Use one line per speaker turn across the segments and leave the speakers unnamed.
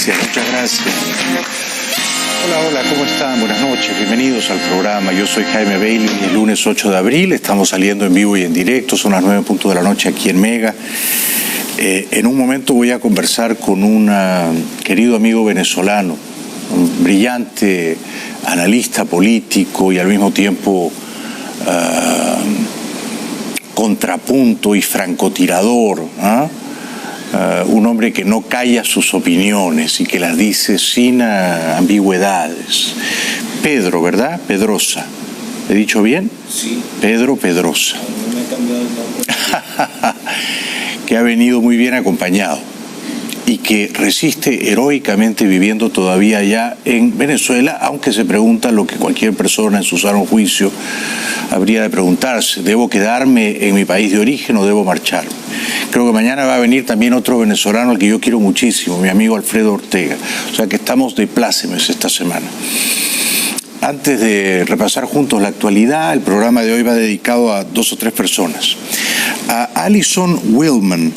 gracias, muchas gracias. Hola, ¿cómo están? Buenas noches, bienvenidos al programa. Yo soy Jaime Bailey y el lunes 8 de abril estamos saliendo en vivo y en directo, son las 9:00 de la noche aquí en Mega. En un momento voy a conversar con un querido amigo venezolano, un brillante analista político y al mismo tiempo contrapunto y francotirador, un hombre que no calla sus opiniones y que las dice sin ambigüedades. Pedro, ¿verdad? Pedrosa. ¿He dicho bien?
Sí.
Pedro Pedrosa.
No me he cambiado el nombre.
Que ha venido muy bien acompañado y que resiste heroicamente viviendo todavía allá en Venezuela, aunque se pregunta lo que cualquier persona en su sano juicio habría de preguntarse: ¿debo quedarme en mi país de origen o debo marchar? Creo que mañana va a venir también otro venezolano al que yo quiero muchísimo, mi amigo Alfredo Ortega. O sea que estamos de plácemes esta semana. Antes de repasar juntos la actualidad, el programa de hoy va dedicado a 2 o 3 personas. A Alison Willman,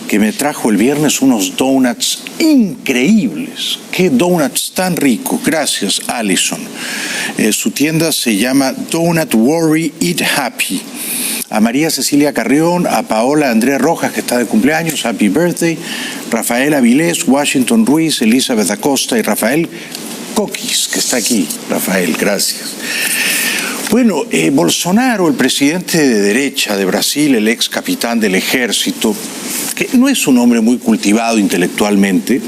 que me trajo el viernes unos donuts increíbles. ¡Qué donuts tan ricos! Gracias, Alison. Su tienda se llama Donut Worry Eat Happy. A María Cecilia Carrión, a Paola Andrés Rojas, que está de cumpleaños, happy birthday. Rafael Avilés, Washington Ruiz, Elizabeth Acosta y Rafael Coquis, que está aquí. Rafael, gracias. Bueno, Bolsonaro, el presidente de derecha de Brasil, el ex capitán del ejército, que no es un hombre muy cultivado intelectualmente,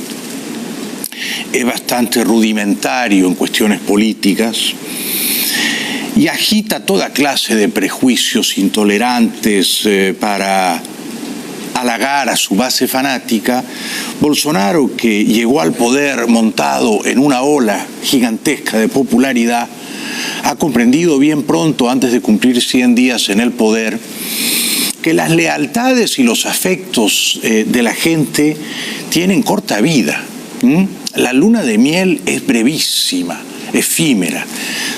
es bastante rudimentario en cuestiones políticas y agita toda clase de prejuicios intolerantes para halagar a su base fanática. Bolsonaro, que llegó al poder montado en una ola gigantesca de popularidad, ha comprendido bien pronto, antes de cumplir 100 días en el poder, que las lealtades y los afectos de la gente tienen corta vida. La luna de miel es brevísima, efímera,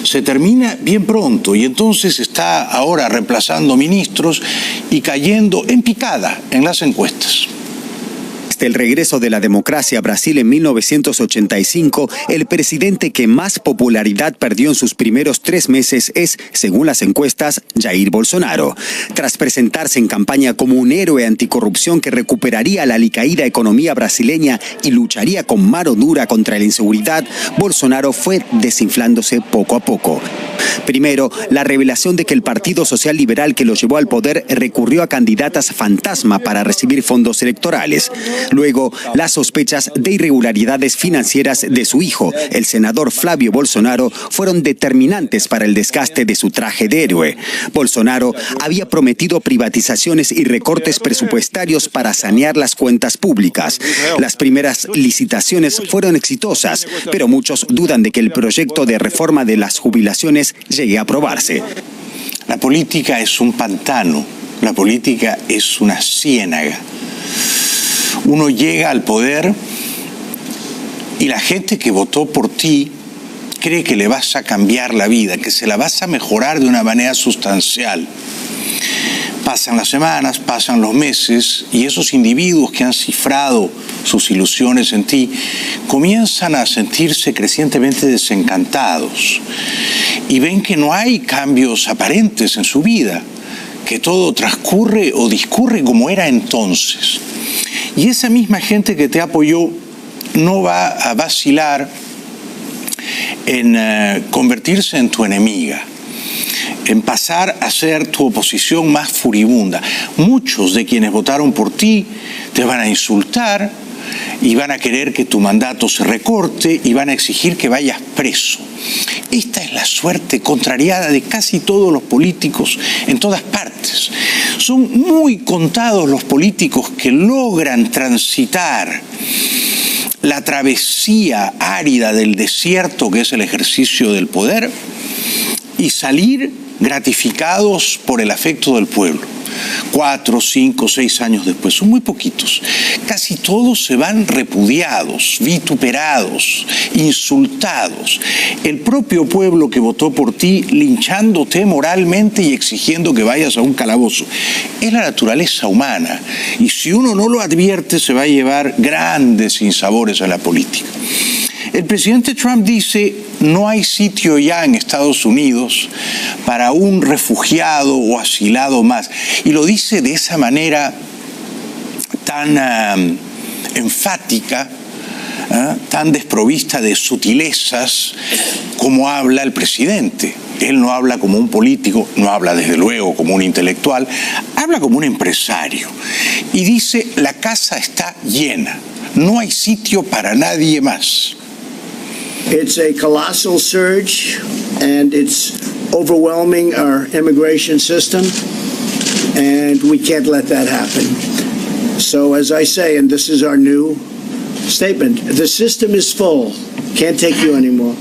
se termina bien pronto y entonces está ahora reemplazando ministros y cayendo en picada en las encuestas.
Desde el regreso de la democracia a Brasil en 1985, el presidente que más popularidad perdió en sus primeros 3 meses es, según las encuestas, Jair Bolsonaro. Tras presentarse en campaña como un héroe anticorrupción que recuperaría la alicaída economía brasileña y lucharía con mano dura contra la inseguridad, Bolsonaro fue desinflándose poco a poco. Primero, la revelación de que el Partido Social Liberal que lo llevó al poder recurrió a candidatas fantasma para recibir fondos electorales. Luego, las sospechas de irregularidades financieras de su hijo, el senador Flavio Bolsonaro, fueron determinantes para el desgaste de su traje de héroe. Bolsonaro había prometido privatizaciones y recortes presupuestarios para sanear las cuentas públicas. Las primeras licitaciones fueron exitosas, pero muchos dudan de que el proyecto de reforma de las jubilaciones llegue a aprobarse.
La política es un pantano, la política es una ciénaga. Uno llega al poder y la gente que votó por ti cree que le vas a cambiar la vida, que se la vas a mejorar de una manera sustancial. Pasan las semanas, pasan los meses y esos individuos que han cifrado sus ilusiones en ti comienzan a sentirse crecientemente desencantados y ven que no hay cambios aparentes en su vida, que todo transcurre o discurre como era entonces. Y esa misma gente que te apoyó no va a vacilar en convertirse en tu enemiga, en pasar a ser tu oposición más furibunda. Muchos de quienes votaron por ti te van a insultar y van a querer que tu mandato se recorte y van a exigir que vayas preso. Esta es la suerte contrariada de casi todos los políticos en todas partes. Son muy contados los políticos que logran transitar la travesía árida del desierto que es el ejercicio del poder y salir gratificados por el afecto del pueblo. 4, 5, 6 años después, son muy poquitos. Casi todos se van repudiados, vituperados, insultados. El propio pueblo que votó por ti linchándote moralmente y exigiendo que vayas a un calabozo. Es la naturaleza humana y si uno no lo advierte se va a llevar grandes sinsabores a la política. El presidente Trump dice, no hay sitio ya en Estados Unidos para un refugiado o asilado más. Y lo dice de esa manera tan enfática, tan desprovista de sutilezas como habla el presidente. Él no habla como un político, no habla desde luego como un intelectual, habla como un empresario. Y dice, la casa está llena, no hay sitio para nadie más.
It's a colossal surge, and it's overwhelming our immigration system, and we can't let that happen. So, as I say, and this is our new statement, the system is full, can't take you anymore.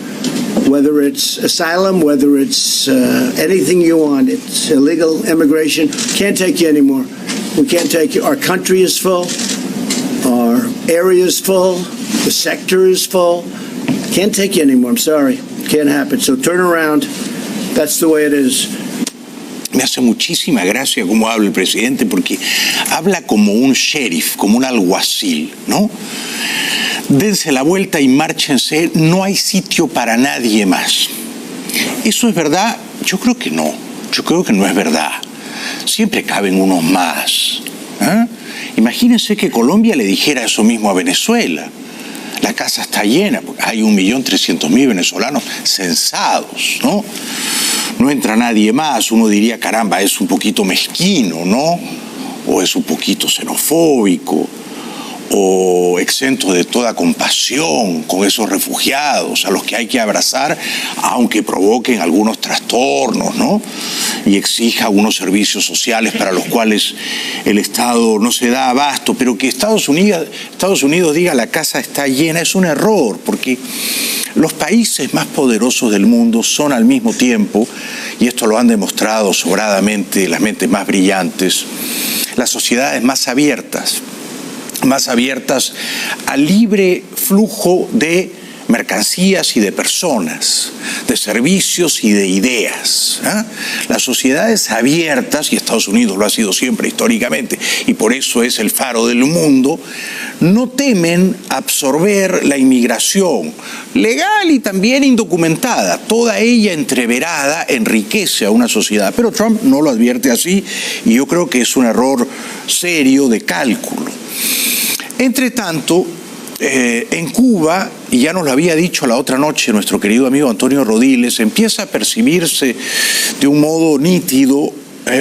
Whether it's asylum, whether it's anything you want, it's illegal immigration, can't take you anymore. We can't take you. Our country is full, our area is full, the sector is full. Can't take you anymore. I'm sorry. Can't happen. So turn around. That's the way it is.
Me hace muchísima gracia cómo habla el presidente porque habla como un sheriff, como un alguacil, ¿no? Dense la vuelta y márchense. No hay sitio para nadie más. ¿Eso es verdad? Yo creo que no. Yo creo que no es verdad. Siempre caben unos más. Imagínense que Colombia le dijera eso mismo a Venezuela. La casa está llena, porque hay 1.300.000 venezolanos censados, ¿no? No entra nadie más, uno diría, caramba, es un poquito mezquino, ¿no? O es un poquito xenofóbico, o exento de toda compasión con esos refugiados a los que hay que abrazar, aunque provoquen algunos trastornos, ¿no? Y exija unos servicios sociales para los cuales el Estado no se da abasto, pero que Estados Unidos diga la casa está llena es un error, porque los países más poderosos del mundo son al mismo tiempo, y esto lo han demostrado sobradamente las mentes más brillantes, las sociedades más abiertas al libre flujo de mercancías y de personas, de servicios y de ideas. Las sociedades abiertas, y Estados Unidos lo ha sido siempre históricamente, y por eso es el faro del mundo, no temen absorber la inmigración legal y también indocumentada. Toda ella entreverada enriquece a una sociedad, pero Trump no lo advierte así, y yo creo que es un error serio de cálculo. Entre tanto, en Cuba, y ya nos lo había dicho la otra noche nuestro querido amigo Antonio Rodiles, empieza a percibirse de un modo nítido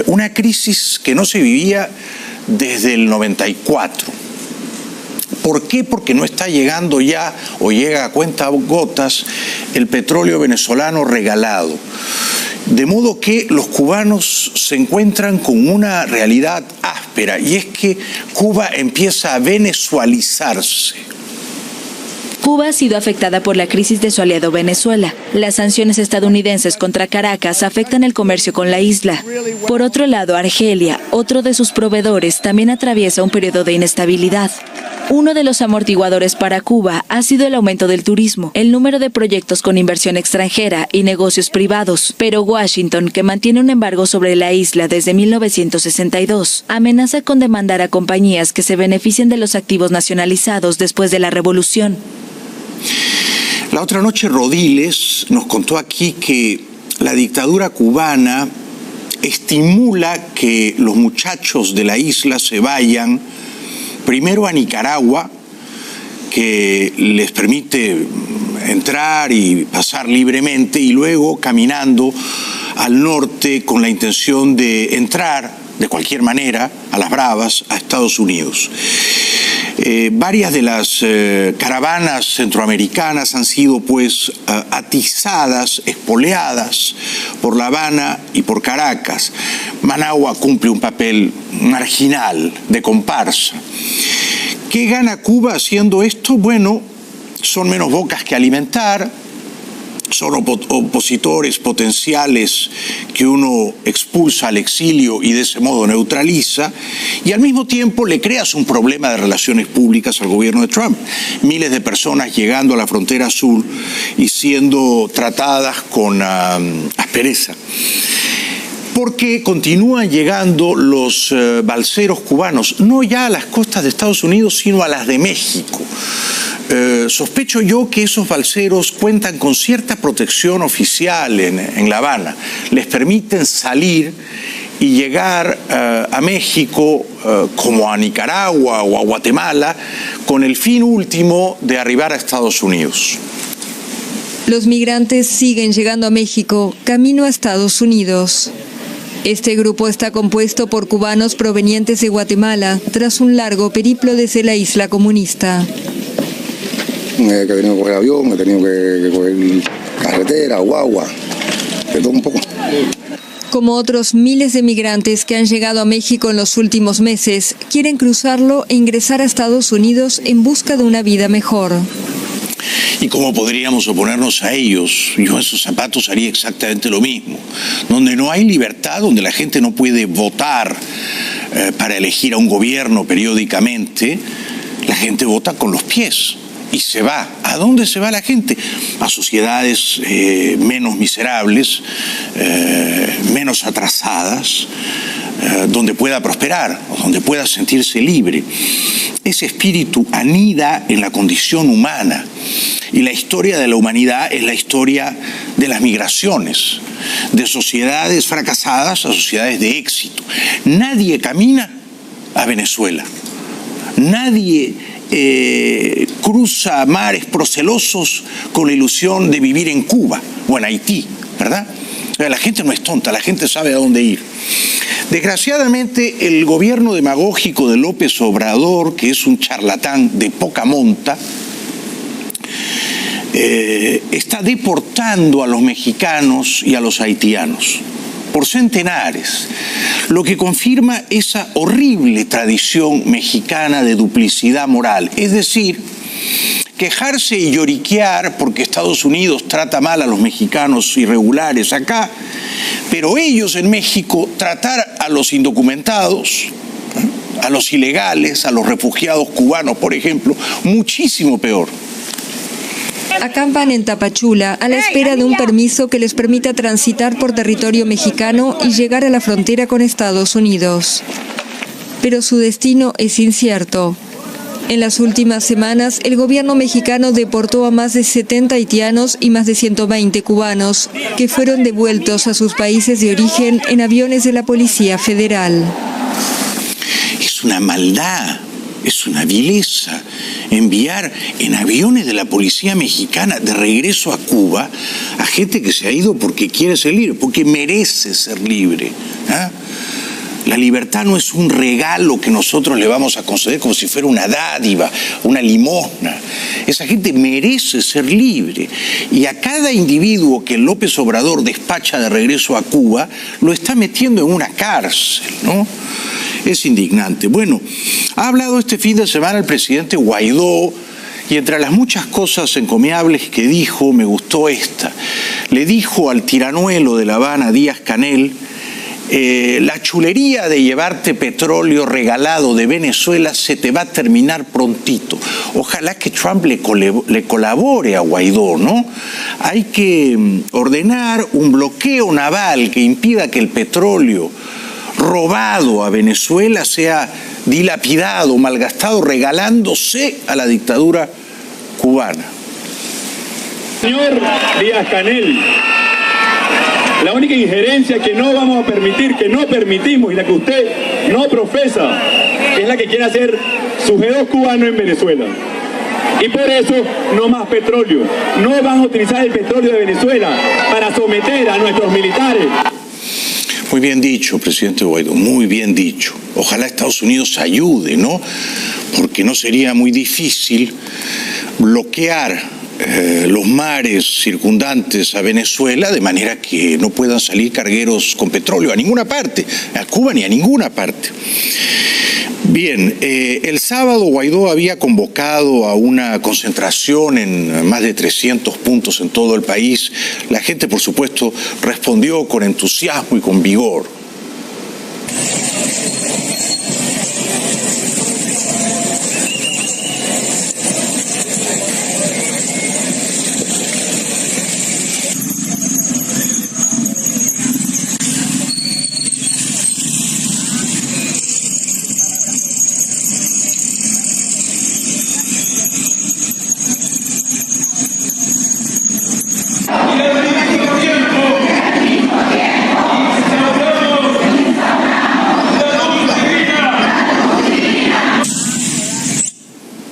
una crisis que no se vivía desde el 94. ¿Por qué? Porque no está llegando ya, o llega a cuentagotas, el petróleo venezolano regalado. De modo que los cubanos se encuentran con una realidad áspera, y es que Cuba empieza a venezualizarse.
Cuba ha sido afectada por la crisis de su aliado Venezuela. Las sanciones estadounidenses contra Caracas afectan el comercio con la isla. Por otro lado, Argelia, otro de sus proveedores, también atraviesa un periodo de inestabilidad. Uno de los amortiguadores para Cuba ha sido el aumento del turismo, el número de proyectos con inversión extranjera y negocios privados. Pero Washington, que mantiene un embargo sobre la isla desde 1962, amenaza con demandar a compañías que se beneficien de los activos nacionalizados después de la revolución.
La otra noche Rodiles nos contó aquí que la dictadura cubana estimula que los muchachos de la isla se vayan primero a Nicaragua, que les permite entrar y pasar libremente, y luego caminando al norte con la intención de entrar de cualquier manera a las bravas a Estados Unidos. Varias de las caravanas centroamericanas han sido pues atizadas, espoleadas por La Habana y por Caracas. Managua cumple un papel marginal de comparsa. ¿Qué gana Cuba haciendo esto? Bueno, son menos bocas que alimentar, son opositores potenciales que uno expulsa al exilio y de ese modo neutraliza, y al mismo tiempo le creas un problema de relaciones públicas al gobierno de Trump. Miles de personas llegando a la frontera sur y siendo tratadas con aspereza. Porque continúan llegando los balseros cubanos, no ya a las costas de Estados Unidos, sino a las de México. Sospecho yo que esos balseros cuentan con cierta protección oficial en La Habana. Les permiten salir y llegar a México como a Nicaragua o a Guatemala con el fin último de arribar a Estados Unidos.
Los migrantes siguen llegando a México, camino a Estados Unidos. Este grupo está compuesto por cubanos provenientes de Guatemala, tras un largo periplo desde la isla comunista.
He tenido que coger avión, he tenido que coger carretera, guagua, de todo un poco.
Como otros miles de migrantes que han llegado a México en los últimos meses, quieren cruzarlo e ingresar a Estados Unidos en busca de una vida mejor.
¿Y cómo podríamos oponernos a ellos? Yo en sus zapatos haría exactamente lo mismo. Donde no hay libertad, donde la gente no puede votar para elegir a un gobierno periódicamente, la gente vota con los pies. Y se va. ¿A dónde se va la gente? A sociedades menos miserables, menos atrasadas, donde pueda prosperar, donde pueda sentirse libre. Ese espíritu anida en la condición humana. Y la historia de la humanidad es la historia de las migraciones, de sociedades fracasadas a sociedades de éxito. Nadie camina a Venezuela. Nadie cruza mares procelosos con la ilusión de vivir en Cuba o en Haití, ¿verdad? La gente no es tonta, la gente sabe a dónde ir. Desgraciadamente, el gobierno demagógico de López Obrador, que es un charlatán de poca monta, está deportando a los mexicanos y a los haitianos por centenares, lo que confirma esa horrible tradición mexicana de duplicidad moral, es decir, quejarse y lloriquear porque Estados Unidos trata mal a los mexicanos irregulares acá, pero ellos en México tratar a los indocumentados, a los ilegales, a los refugiados cubanos, por ejemplo, muchísimo peor.
Acampan en Tapachula a la espera de un permiso que les permita transitar por territorio mexicano y llegar a la frontera con Estados Unidos. Pero su destino es incierto. En las últimas semanas, el gobierno mexicano deportó a más de 70 haitianos y más de 120 cubanos, que fueron devueltos a sus países de origen en aviones de la Policía Federal.
Es una maldad. Es una vileza enviar en aviones de la policía mexicana de regreso a Cuba a gente que se ha ido porque quiere ser libre, porque merece ser libre. ¿Eh? La libertad no es un regalo que nosotros le vamos a conceder como si fuera una dádiva, una limosna. Esa gente merece ser libre. Y a cada individuo que López Obrador despacha de regreso a Cuba, lo está metiendo en una cárcel, ¿no? Es indignante. Bueno, ha hablado este fin de semana el presidente Guaidó y entre las muchas cosas encomiables que dijo, me gustó esta. Le dijo al tiranuelo de La Habana, Díaz-Canel, la chulería de llevarte petróleo regalado de Venezuela se te va a terminar prontito. Ojalá que Trump le colabore a Guaidó, ¿no? Hay que ordenar un bloqueo naval que impida que el petróleo robado a Venezuela sea dilapidado, malgastado, regalándose a la dictadura cubana.
Señor Díaz-Canel, la única injerencia que no vamos a permitir, que no permitimos y la que usted no profesa, es la que quiere hacer su G2 cubano en Venezuela. Y por eso no más petróleo. No van a utilizar el petróleo de Venezuela para someter a nuestros militares.
Muy bien dicho, presidente Guaidó, muy bien dicho. Ojalá Estados Unidos ayude, ¿no? Porque no sería muy difícil bloquear los mares circundantes a Venezuela, de manera que no puedan salir cargueros con petróleo a ninguna parte, a Cuba ni a ninguna parte. Bien, el sábado Guaidó había convocado a una concentración en más de 300 puntos en todo el país. La gente, por supuesto, respondió con entusiasmo y con vigor.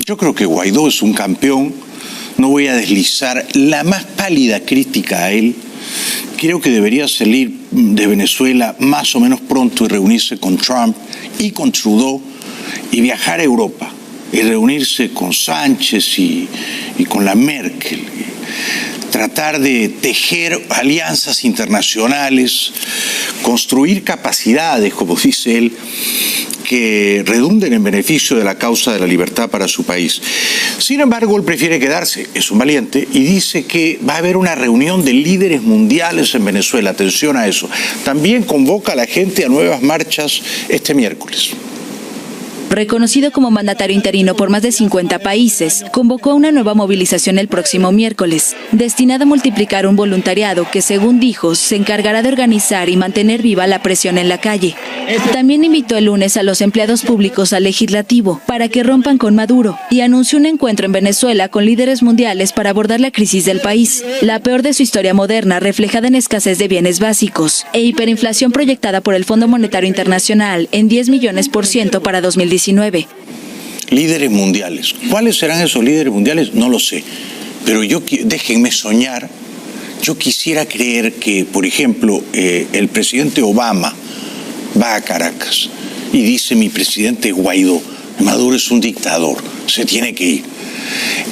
Yo creo que Guaidó es un campeón, no voy a deslizar la más pálida crítica a él. Creo que debería salir de Venezuela más o menos pronto y reunirse con Trump y con Trudeau y viajar a Europa y reunirse con Sánchez y con la Merkel. Tratar de tejer alianzas internacionales, construir capacidades, como dice él, que redunden en beneficio de la causa de la libertad para su país. Sin embargo, él prefiere quedarse, es un valiente, y dice que va a haber una reunión de líderes mundiales en Venezuela. Atención a eso. También convoca a la gente a nuevas marchas este miércoles.
Reconocido como mandatario interino por más de 50 países, convocó una nueva movilización el próximo miércoles, destinada a multiplicar un voluntariado que, según dijo, se encargará de organizar y mantener viva la presión en la calle. También invitó el lunes a los empleados públicos al legislativo para que rompan con Maduro y anunció un encuentro en Venezuela con líderes mundiales para abordar la crisis del país, la peor de su historia moderna, reflejada en escasez de bienes básicos e hiperinflación proyectada por el Fondo Monetario Internacional en 10 millones % para 2019.
Líderes mundiales. ¿Cuáles serán esos líderes mundiales? No lo sé. Pero déjenme soñar. Yo quisiera creer que, por ejemplo, el presidente Obama va a Caracas y dice: mi presidente Guaidó, Maduro es un dictador, se tiene que ir.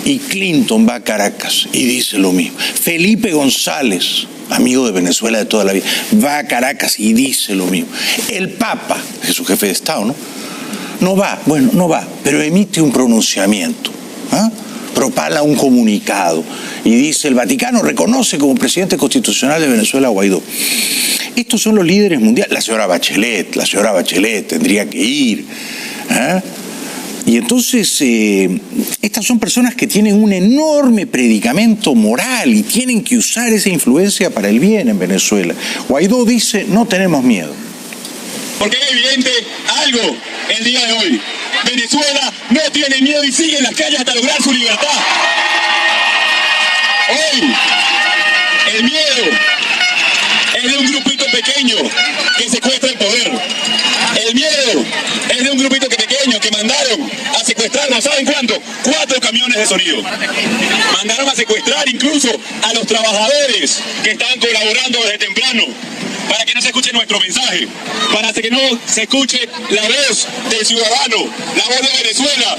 Y Clinton va a Caracas y dice lo mismo. Felipe González, amigo de Venezuela de toda la vida, va a Caracas y dice lo mismo. El Papa, es su jefe de Estado, ¿no? No va, bueno, no va, pero emite un pronunciamiento, propala un comunicado y dice: el Vaticano reconoce como presidente constitucional de Venezuela a Guaidó. Estos son los líderes mundiales. La señora Bachelet tendría que ir. Y entonces, estas son personas que tienen un enorme predicamento moral y tienen que usar esa influencia para el bien en Venezuela. Guaidó dice: no tenemos miedo.
Porque es evidente algo el día de hoy. Venezuela no tiene miedo y sigue en las calles hasta lograr su libertad. Hoy, el miedo es de un grupito pequeño que secuestra el poder. El miedo es de un grupito pequeño que mandaron a secuestrar, ¿no saben cuánto? 4 camiones de sonido. Mandaron a secuestrar incluso a los trabajadores que estaban colaborando desde temprano, para que no se escuche nuestro mensaje, para que no se escuche la voz del ciudadano, la voz de Venezuela.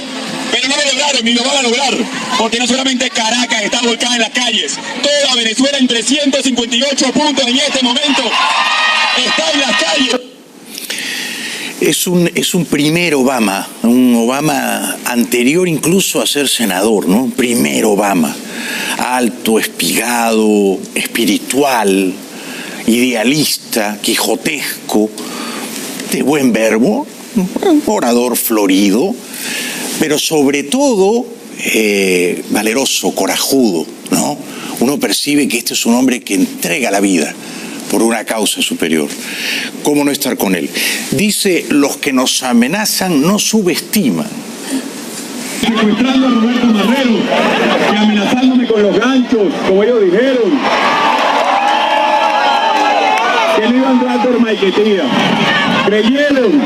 Pero no lo lograron ni lo van a lograr, porque no solamente Caracas está volcada en las calles, toda Venezuela en 358 puntos en este momento está en las calles.
Es un primer Obama, un Obama anterior incluso a ser senador, ¿no? Un primer Obama, alto, espigado, espiritual, idealista, quijotesco, de buen verbo, un orador florido, pero sobre todo valeroso, corajudo, ¿no? Uno percibe que este es un hombre que entrega la vida por una causa superior. ¿Cómo no estar con él? Dice: los que nos amenazan no subestiman.
Secuestrando a Roberto Marrero y amenazándome con los ganchos, como ellos dijeron. Que no iban a dar por maiquetía. Creyeron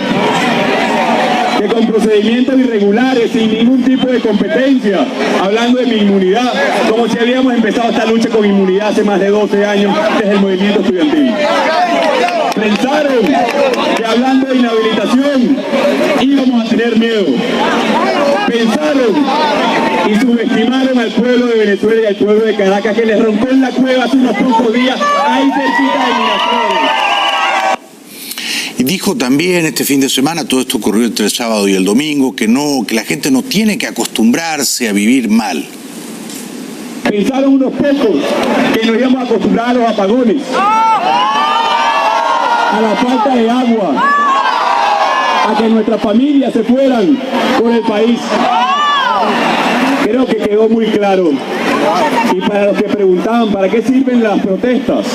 que con procedimientos irregulares, sin ningún tipo de competencia, hablando de mi inmunidad, como si habíamos empezado esta lucha con inmunidad hace más de 12 años desde el movimiento estudiantil. Pensaron que hablando de inhabilitación íbamos a tener miedo. Pensaron y subestimaron al pueblo de Venezuela. Venezuela y al pueblo de Caracas que les roncó en la cueva hace unos pocos días, ahí cerquita de Miraflores.
Y dijo también este fin de semana, todo esto ocurrió entre el sábado y el domingo, que la gente no tiene que acostumbrarse a vivir mal.
Pensaron unos pocos que nos íbamos a acostumbrar a los apagones, a la falta de agua, a que nuestras familias se fueran por el país. Creo que quedó muy claro. Y para los que preguntaban, ¿para qué sirven las protestas?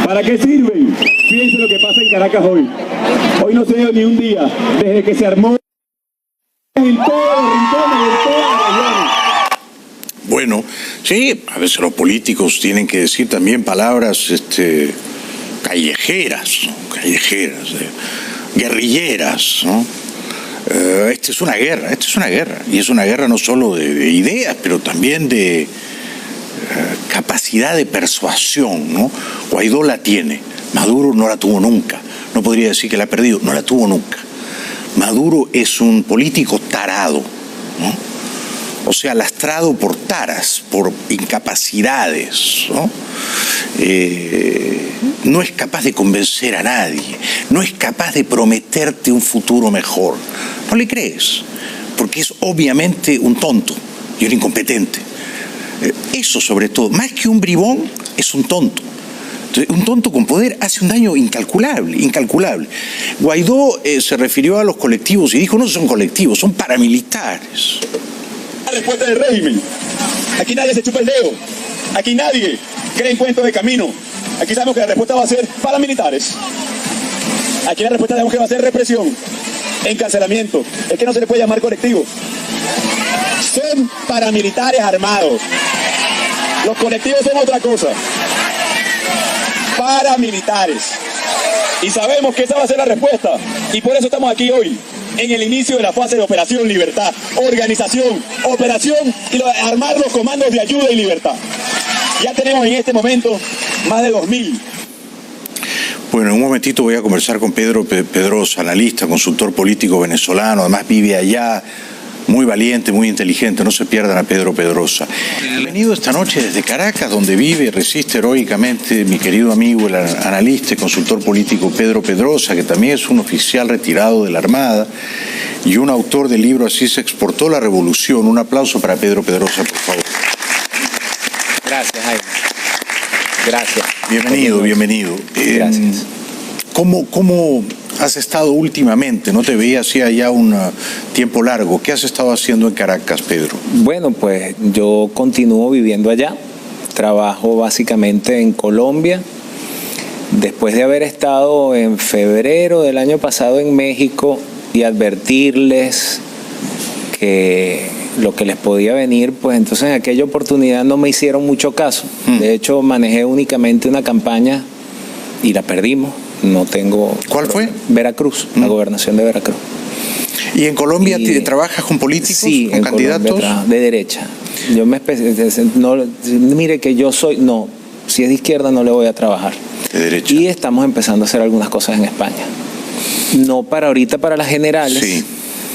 ¿Para qué sirven? Fíjense lo que pasa en Caracas hoy. Hoy no se dio ni un día desde que se armó en todos los rincones, en todas las regiones.
Bueno, sí, a veces los políticos tienen que decir también palabras callejeras, ¿no? Guerrilleras, ¿no? Esta es una guerra, y es una guerra no solo de ideas, pero también de capacidad de persuasión, ¿no? Guaidó la tiene, Maduro no la tuvo nunca, no podría decir que la ha perdido, no la tuvo nunca. Maduro es un político tarado, ¿no? O sea, lastrado por taras, por incapacidades, ¿no? No es capaz de convencer a nadie, no es capaz de prometerte un futuro mejor. No le crees, porque es obviamente un tonto y un incompetente. Eso sobre todo, más que un bribón, es un tonto. Entonces, un tonto con poder hace un daño incalculable. Guaidó se refirió a los colectivos y dijo, no son colectivos, son paramilitares.
La respuesta del régimen. Aquí nadie se chupa el dedo. Aquí nadie cree en cuentos de camino. Aquí sabemos que la respuesta va a ser paramilitares. Aquí la respuesta sabemos que va a ser represión, encarcelamiento. Es que no se le puede llamar colectivo. Son paramilitares armados. Los colectivos son otra cosa. Paramilitares. Y sabemos que esa va a ser la respuesta. Y por eso estamos aquí hoy, en el inicio de la fase de Operación Libertad. Organización, operación y armar los comandos de ayuda y libertad. Ya tenemos en este momento más de 2.000.
Bueno, en un momentito voy a conversar con Pedro Pedrosa, analista, consultor político venezolano, además vive allá, muy valiente, muy inteligente, no se pierdan a Pedro Pedrosa. Bienvenido esta noche desde Caracas, donde vive y resiste heroicamente mi querido amigo, el analista y consultor político Pedro Pedrosa, que también es un oficial retirado de la Armada y un autor del libro Así se exportó la revolución. Un aplauso para Pedro Pedrosa, por favor.
Gracias, Jaime. Gracias.
Bienvenido.
Gracias.
¿Cómo has estado últimamente? No te veía hacía ya un tiempo largo. ¿Qué has estado haciendo en Caracas, Pedro?
Bueno, pues yo continúo viviendo allá. Trabajo básicamente en Colombia. Después de haber estado en febrero del año pasado en México y advertirles que lo que les podía venir, pues entonces en aquella oportunidad no me hicieron mucho caso. De hecho, manejé únicamente una campaña y la perdimos. No tengo...
¿Cuál fue?
Veracruz, la gobernación de Veracruz.
¿Y en Colombia trabajas con políticos,
sí,
con candidatos?
De derecha. Yo me mire que yo soy... No, si es de izquierda no le voy a trabajar.
De derecha.
Y estamos empezando a hacer algunas cosas en España. No para ahorita, para las generales,
sí,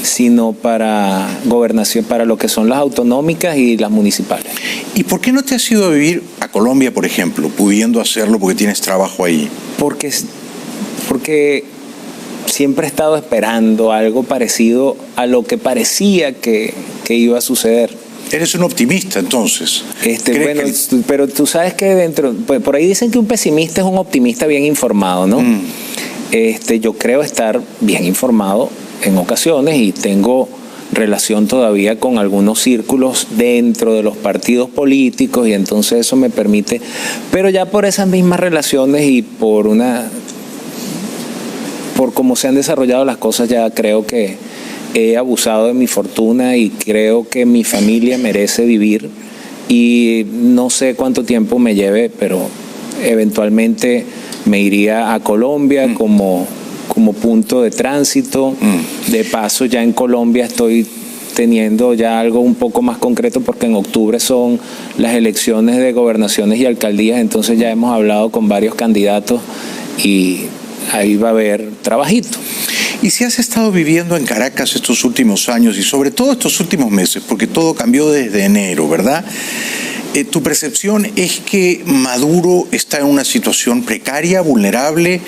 sino para gobernación, para lo que son las autonómicas y las municipales.
¿Y por qué no te has ido a vivir a Colombia, por ejemplo, pudiendo hacerlo porque tienes trabajo ahí?
Porque siempre he estado esperando algo parecido a lo que parecía que iba a suceder.
Eres un optimista, entonces.
Bueno, pero tú sabes que por ahí dicen que un pesimista es un optimista bien informado, ¿no? Yo creo estar bien informado en ocasiones y tengo relación todavía con algunos círculos dentro de los partidos políticos y entonces eso me permite, pero ya por esas mismas relaciones y por cómo se han desarrollado las cosas, ya creo que he abusado de mi fortuna y creo que mi familia merece vivir y no sé cuánto tiempo me lleve, pero eventualmente me iría a Colombia como punto de tránsito. De paso, ya en Colombia estoy teniendo ya algo un poco más concreto porque en octubre son las elecciones de gobernaciones y alcaldías, entonces ya hemos hablado con varios candidatos y ahí va a haber trabajito.
Y si has estado viviendo en Caracas estos últimos años y sobre todo estos últimos meses, porque todo cambió desde enero, ¿verdad? ¿Tu percepción es que Maduro está en una situación precaria, vulnerable,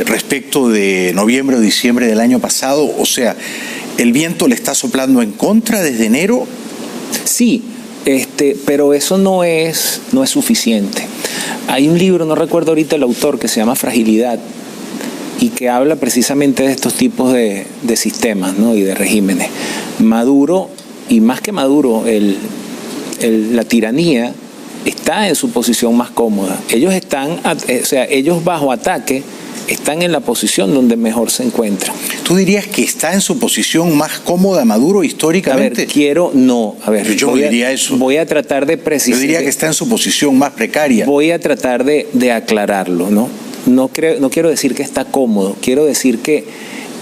respecto de noviembre o diciembre del año pasado? O sea, ¿el viento le está soplando en contra desde enero?
Sí, pero eso no es suficiente. Hay un libro, no recuerdo ahorita el autor, que se llama Fragilidad, y que habla precisamente de estos tipos de sistemas, ¿no? Y de regímenes. Maduro, y más que Maduro, la tiranía está en su posición más cómoda. Ellos están, ellos bajo ataque están en la posición donde mejor se encuentran.
¿Tú dirías que está en su posición más cómoda Maduro históricamente?
Yo
diría eso.
Voy a tratar de precisar.
Yo diría que está en su posición más precaria.
Voy a tratar de aclararlo, ¿no? No quiero decir que está cómodo, quiero decir que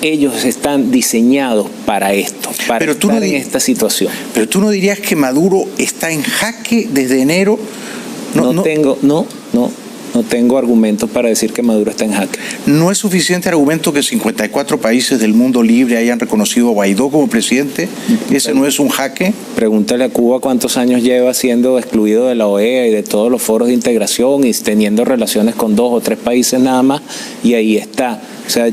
ellos están diseñados para esto, para estar en esta situación.
Pero tú no dirías que Maduro está en jaque desde enero.
No tengo argumentos para decir que Maduro está en jaque.
¿No es suficiente argumento que 54 países del mundo libre hayan reconocido a Guaidó como presidente? ¿Ese no es un jaque?
Pregúntale a Cuba cuántos años lleva siendo excluido de la OEA y de todos los foros de integración y teniendo relaciones con 2 o 3 países nada más, y ahí está. O sea,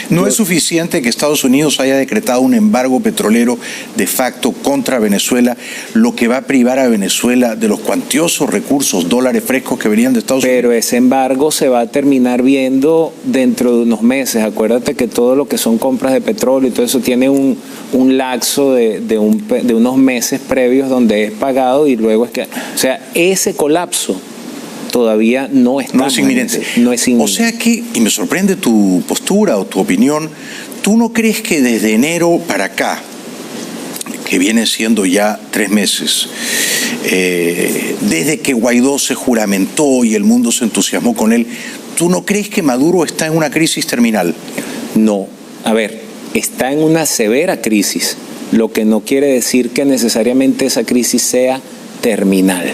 ¿No es suficiente que Estados Unidos haya decretado un embargo petrolero de facto contra Venezuela, lo que va a privar a Venezuela de los cuantiosos recursos, dólares frescos que venían de Estados Unidos?
Pero ese embargo se va a terminar viendo dentro de unos meses. Acuérdate que todo lo que son compras de petróleo y todo eso tiene un lapso de unos meses previos donde es pagado y luego es que... O sea, ese colapso todavía no está.
No es inminente.
No es inminente.
O sea que, y me sorprende tu postura o tu opinión, ¿tú no crees que desde enero para acá, que viene siendo ya 3 meses, desde que Guaidó se juramentó y el mundo se entusiasmó con él, ¿tú no crees que Maduro está en una crisis terminal?
No. A ver, está en una severa crisis, lo que no quiere decir que necesariamente esa crisis sea terminal.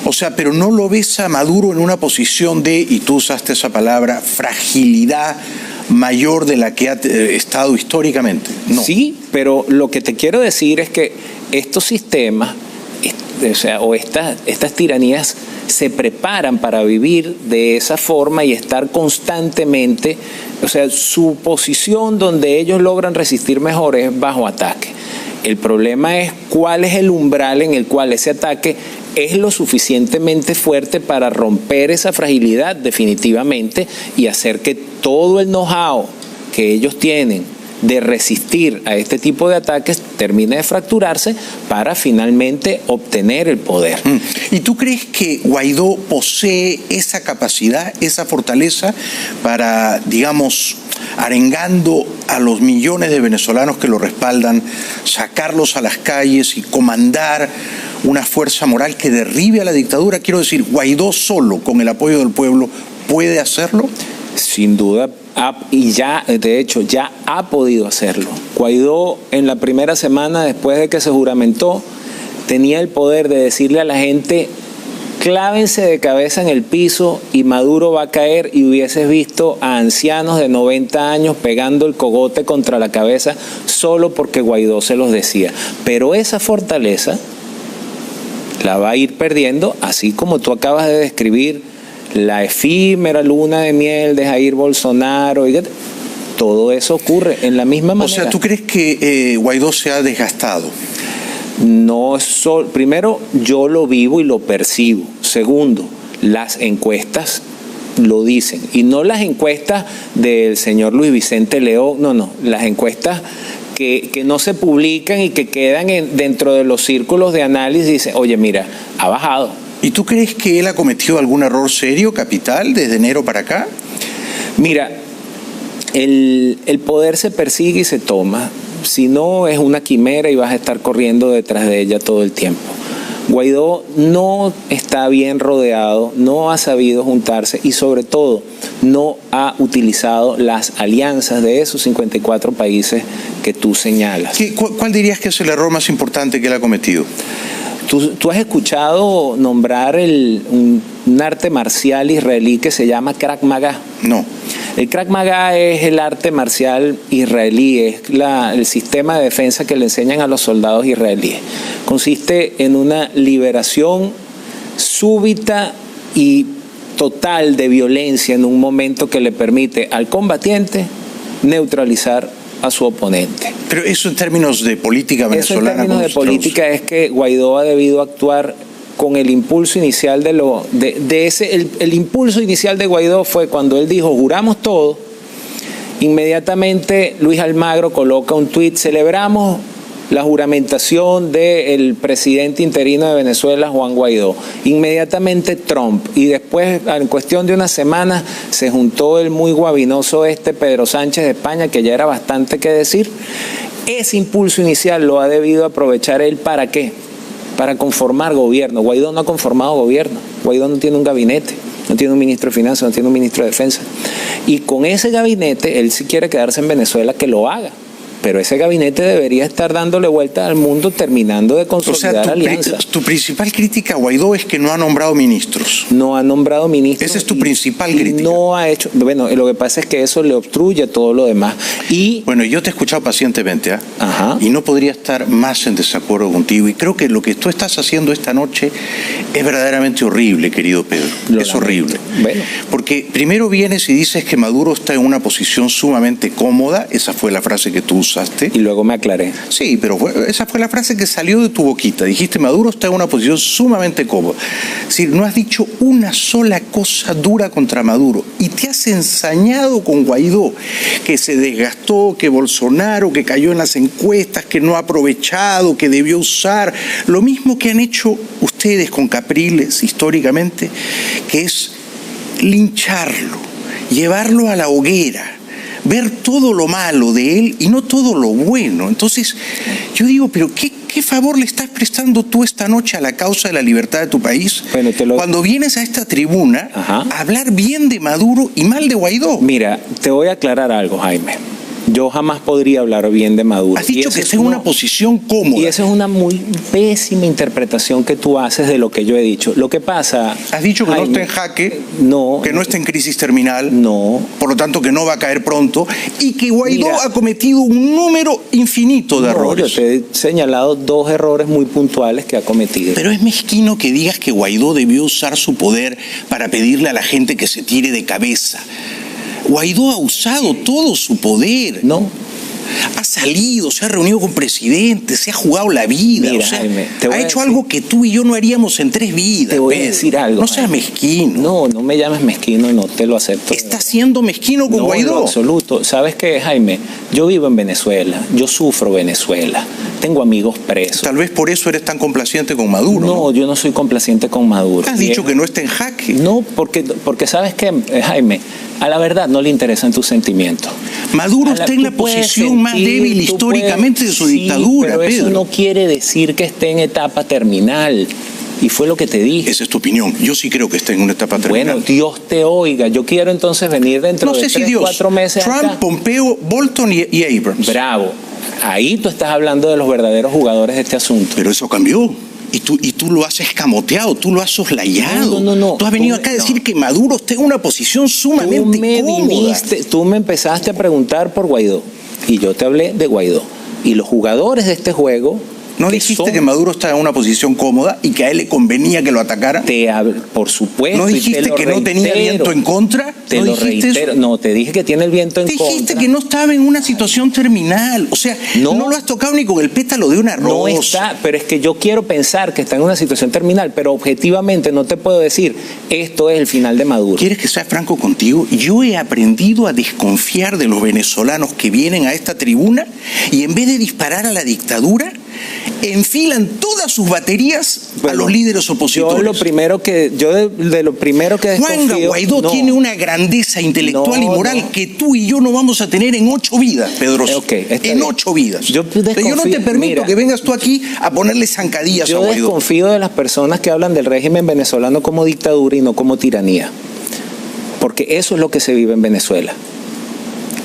O sea, pero ¿no lo ves a Maduro en una posición de, y tú usaste esa palabra, fragilidad mayor de la que ha estado históricamente? No.
Sí, pero lo que te quiero decir es que estos sistemas, estas tiranías se preparan para vivir de esa forma y estar constantemente, su posición donde ellos logran resistir mejor es bajo ataque. El problema es cuál es el umbral en el cual ese ataque es lo suficientemente fuerte para romper esa fragilidad definitivamente y hacer que todo el know-how que ellos tienen de resistir a este tipo de ataques termine de fracturarse para finalmente obtener el poder.
¿Y tú crees que Guaidó posee esa capacidad, esa fortaleza para, digamos, arengando a los millones de venezolanos que lo respaldan, sacarlos a las calles y comandar una fuerza moral que derribe a la dictadura? Quiero decir, ¿Guaidó solo, con el apoyo del pueblo, puede hacerlo?
Sin duda, y de hecho ya ha podido hacerlo. Guaidó en la primera semana después de que se juramentó tenía el poder de decirle a la gente: clávense de cabeza en el piso y Maduro va a caer, y hubieses visto a ancianos de 90 años pegando el cogote contra la cabeza solo porque Guaidó se los decía. Pero esa fortaleza la va a ir perdiendo, así como tú acabas de describir la efímera luna de miel de Jair Bolsonaro. Todo eso ocurre en la misma manera.
O sea, ¿tú crees que Guaidó se ha desgastado?
No, primero, yo lo vivo y lo percibo. Segundo, las encuestas lo dicen. Y no las encuestas del señor Luis Vicente León, no, las encuestas que no se publican y que quedan dentro de los círculos de análisis. Dicen: oye, mira, ha bajado.
¿Y tú crees que él ha cometido algún error serio, capital, desde enero para acá?
Mira, el poder se persigue y se toma. Si no, es una quimera y vas a estar corriendo detrás de ella todo el tiempo. Guaidó no está bien rodeado, no ha sabido juntarse y sobre todo no ha utilizado las alianzas de esos 54 países que tú señalas.
¿Cuál dirías que es el error más importante que él ha cometido?
¿Tú has escuchado nombrar un arte marcial israelí que se llama Krav Maga?
No.
El Krav Maga es el arte marcial israelí, es el sistema de defensa que le enseñan a los soldados israelíes. Consiste en una liberación súbita y total de violencia en un momento que le permite al combatiente neutralizar a su oponente.
Pero eso en términos de política venezolana.
Eso en términos de política es que Guaidó ha debido actuar con el impulso inicial el impulso inicial de Guaidó fue cuando él dijo juramos todo. Inmediatamente Luis Almagro coloca un tuit: celebramos la juramentación del presidente interino de Venezuela, Juan Guaidó. Inmediatamente Trump, y después, en cuestión de unas semanas, se juntó el muy guabinoso Pedro Sánchez de España, que ya era bastante que decir. Ese impulso inicial lo ha debido aprovechar él, ¿para qué? Para conformar gobierno. Guaidó no ha conformado gobierno. Guaidó no tiene un gabinete, no tiene un ministro de Finanzas, no tiene un ministro de Defensa. Y con ese gabinete, él si quiere quedarse en Venezuela, que lo haga. Pero ese gabinete debería estar dándole vuelta al mundo, terminando de consolidar alianzas.
Tu principal crítica a Guaidó es que no ha nombrado ministros.
No ha nombrado ministros.
Esa es tu principal crítica.
No ha hecho. Bueno, lo que pasa es que eso le obstruye todo lo demás.
Bueno, yo te he escuchado pacientemente,
Ajá.
Y no podría estar más en desacuerdo contigo. Y creo que lo que tú estás haciendo esta noche es verdaderamente horrible, querido Pedro. Es horrible.
Bueno.
Porque primero vienes y dices que Maduro está en una posición sumamente cómoda. Esa fue la frase que tú usaste.
Y luego me aclaré.
Sí, pero esa fue la frase que salió de tu boquita. Dijiste, Maduro está en una posición sumamente cómoda. Es decir, no has dicho una sola cosa dura contra Maduro. Y te has ensañado con Guaidó, que se desgastó, que Bolsonaro, que cayó en las encuestas, que no ha aprovechado, que debió usar. Lo mismo que han hecho ustedes con Capriles históricamente, que es lincharlo, llevarlo a la hoguera, ver todo lo malo de él y no todo lo bueno. Entonces, yo digo, pero ¿qué favor le estás prestando tú esta noche a la causa de la libertad de tu país?
Bueno,
cuando vienes a esta tribuna a hablar bien de Maduro y mal de Guaidó.
Mira, te voy a aclarar algo, Jaime. Yo jamás podría hablar bien de Maduro.
Has dicho que está en una posición cómoda.
Y esa es una muy pésima interpretación que tú haces de lo que yo he dicho. Lo que pasa...
Has dicho que
Jaime,
no está en jaque,
no,
que no está en crisis terminal,
no,
por lo tanto que no va a caer pronto, y que Guaidó ha cometido un número infinito de errores.
Yo te he señalado 2 errores muy puntuales que ha cometido.
Pero es mezquino que digas que Guaidó debió usar su poder para pedirle a la gente que se tire de cabeza. Guaidó ha usado todo su poder.
No.
Ha salido, se ha reunido con presidentes, se ha jugado la vida.
Mira,
o sea,
Jaime,
ha hecho algo que tú y yo no haríamos en 3 vidas.
Te voy a decir algo.
No seas mezquino.
No me llames mezquino, no te lo acepto.
Estás siendo mezquino con Guaidó.
No, en absoluto. ¿Sabes qué, Jaime? Yo vivo en Venezuela, yo sufro Venezuela, tengo amigos presos.
Tal vez por eso eres tan complaciente con Maduro.
No, yo no soy complaciente con Maduro.
Has dicho que no está en jaque.
No, porque ¿sabes qué, Jaime? A la verdad no le interesan tus sentimientos.
Maduro está en la posición más débil históricamente de su dictadura,
pero eso
Pedro.
no quiere decir que esté en etapa terminal. Y fue lo que te dije.
Esa es tu opinión. Yo sí creo que está en una etapa terminal.
Bueno, Dios te oiga. Yo quiero entonces venir dentro de 3-4 meses
Trump,
acá.
Pompeo, Bolton y Abrams.
Bravo. Ahí tú estás hablando de los verdaderos jugadores de este asunto.
Pero eso cambió. Y tú lo has escamoteado, tú lo has soslayado.
No.
Tú has venido acá a decir que Maduro está en una posición sumamente cómoda.
Tú me empezaste a preguntar por Guaidó. Y yo te hablé de Guaidó. Y los jugadores de este juego...
¿No dijiste que Maduro está en una posición cómoda y que a él le convenía que lo atacara?
Por supuesto.
¿No dijiste que no tenía viento en contra?
Te lo reitero. No, te dije que tiene el viento en contra.
Dijiste que no estaba en una situación terminal. O sea, no lo has tocado ni con el pétalo de una rosa.
No está, pero es que yo quiero pensar que está en una situación terminal, pero objetivamente no te puedo decir, esto es el final de Maduro.
¿Quieres que sea franco contigo? Yo he aprendido a desconfiar de los venezolanos que vienen a esta tribuna y en vez de disparar a la dictadura, enfilan todas sus baterías a los líderes opositores.
Yo de lo primero que
Juan Guaidó tiene una grandeza intelectual y moral que tú y yo no vamos a tener en 8 vidas, Pedro. En 8 vidas. Yo no te permito que vengas tú aquí a ponerle zancadillas a Guaidó.
Yo desconfío de las personas que hablan del régimen venezolano como dictadura y no como tiranía. Porque eso es lo que se vive en Venezuela.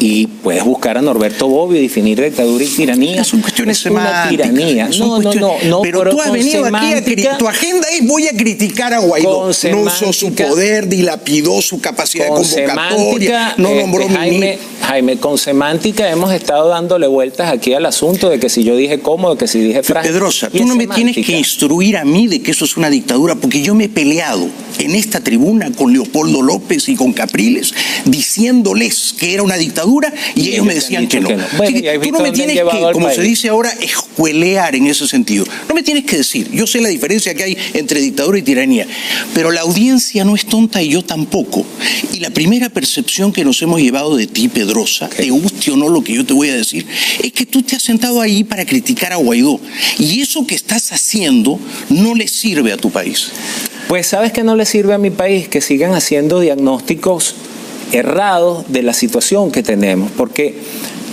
Y puedes buscar a Norberto Bobbio y definir dictadura y tiranía.
Son cuestiones semánticas.
Tiranía. No,
pero tú has venido aquí tu agenda es voy a criticar a Guaidó. No usó su poder, dilapidó su capacidad de convocatoria, no nombró
Jaime, con semántica hemos estado dándole vueltas aquí al asunto de que si yo dije cómodo, que si dije frágil.
Pedrosa, tú no me tienes que instruir a mí de que eso es una dictadura, porque yo me he peleado en esta tribuna con Leopoldo López y con Capriles diciéndoles que era una dictadura y ellos me decían que no.
Bueno,
tú no me tienes que, como se dice ahora, escuelear en ese sentido. No me tienes que decir. Yo sé la diferencia que hay entre dictadura y tiranía, pero la audiencia no es tonta y yo tampoco. Y la primera percepción que nos hemos llevado de ti, Pedrosa, te guste o no lo que yo te voy a decir, es que tú te has sentado ahí para criticar a Guaidó. Y eso que estás haciendo no le sirve a tu país.
Pues ¿sabes qué no le sirve a mi país? Que sigan haciendo diagnósticos errados de la situación que tenemos, porque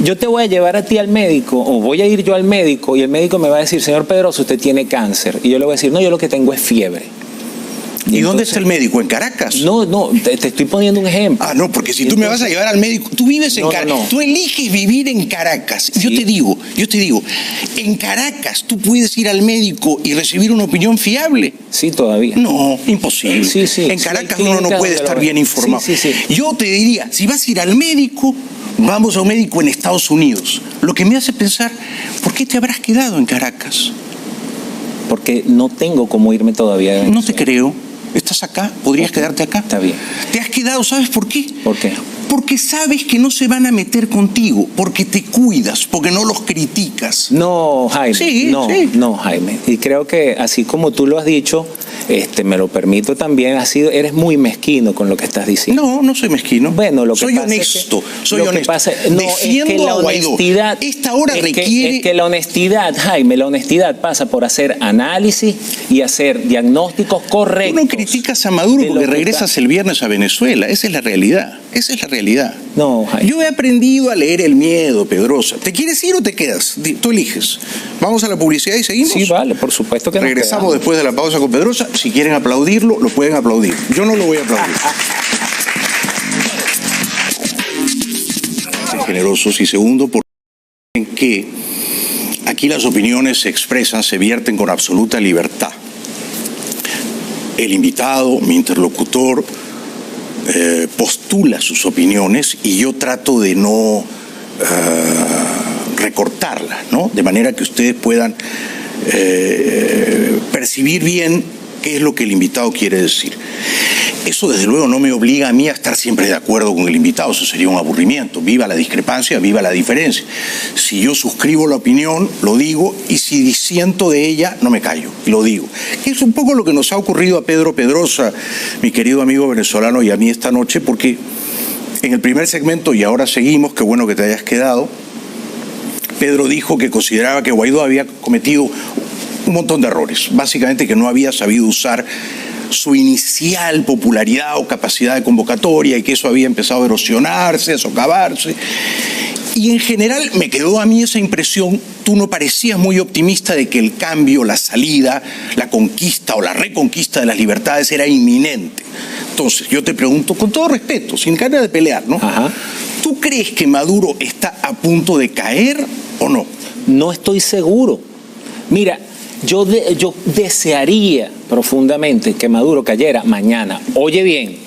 yo te voy a llevar a ti al médico, o voy a ir yo al médico, y el médico me va a decir, señor Pedrosa, usted tiene cáncer, y yo le voy a decir, no, yo lo que tengo es fiebre.
¿Y dónde está el médico? ¿En Caracas?
No, te estoy poniendo un ejemplo.
Ah, no, porque si tú me vas a llevar al médico, tú vives en Caracas, tú eliges vivir en Caracas. Sí. Yo te digo, en Caracas tú puedes ir al médico y recibir una opinión fiable.
Sí, todavía.
No, imposible.
Sí,
en Caracas uno no puede estar bien informado. Sí. Yo te diría, si vas a ir al médico, vamos a un médico en Estados Unidos. Lo que me hace pensar, ¿por qué te habrás quedado en Caracas?
Porque no tengo cómo irme todavía de Venezuela.
No te creo. ¿Estás acá? ¿Podrías quedarte acá?
Está bien.
¿Te has quedado? ¿Sabes por qué?
¿Por qué?
Porque sabes que no se van a meter contigo, porque te cuidas, porque no los criticas.
No, Jaime. No, Jaime. Y creo que así como tú lo has dicho, me lo permito también, eres muy mezquino con lo que estás diciendo.
No soy mezquino.
Bueno, lo que
soy
pasa
honesto.
Es
soy honesto. Defiendo a Guaidó. Esta hora requiere...
Es que la honestidad, Jaime, la honestidad pasa por hacer análisis y hacer diagnósticos correctos.
Tú no criticas a Maduro porque regresas el viernes a Venezuela. Esa es la realidad.
No, Jaime.
Yo he aprendido a leer el miedo, Pedrosa. ¿Te quieres ir o te quedas? Tú eliges. Vamos a la publicidad y seguimos.
Sí, vale, por supuesto que
regresamos después de la pausa con Pedrosa. Si quieren aplaudirlo, lo pueden aplaudir. Yo no lo voy a aplaudir. Generosos. Y segundo, porque aquí las opiniones se expresan, se vierten con absoluta libertad. El invitado, mi interlocutor, postula sus opiniones y yo trato de no recortarlas, ¿no? De manera que ustedes puedan percibir bien qué es lo que el invitado quiere decir. Eso desde luego no me obliga a mí a estar siempre de acuerdo con el invitado, eso sería un aburrimiento. Viva la discrepancia, viva la diferencia. Si yo suscribo la opinión, lo digo, y si disiento de ella, no me callo, y lo digo. Que es un poco lo que nos ha ocurrido a Pedro Pedrosa, mi querido amigo venezolano, y a mí esta noche, porque en el primer segmento, y ahora seguimos, qué bueno que te hayas quedado, Pedro dijo que consideraba que Guaidó había cometido un montón de errores, básicamente que no había sabido usar su inicial popularidad o capacidad de convocatoria y que eso había empezado a erosionarse, a socavarse. Y en general me quedó a mí esa impresión, tú no parecías muy optimista de que el cambio, la salida, la conquista o la reconquista de las libertades era inminente. Entonces, yo te pregunto con todo respeto, sin ganas de pelear, ¿no?
Ajá.
¿Tú crees que Maduro está a punto de caer o no?
No estoy seguro. Mira, yo desearía profundamente que Maduro cayera mañana. Oye bien,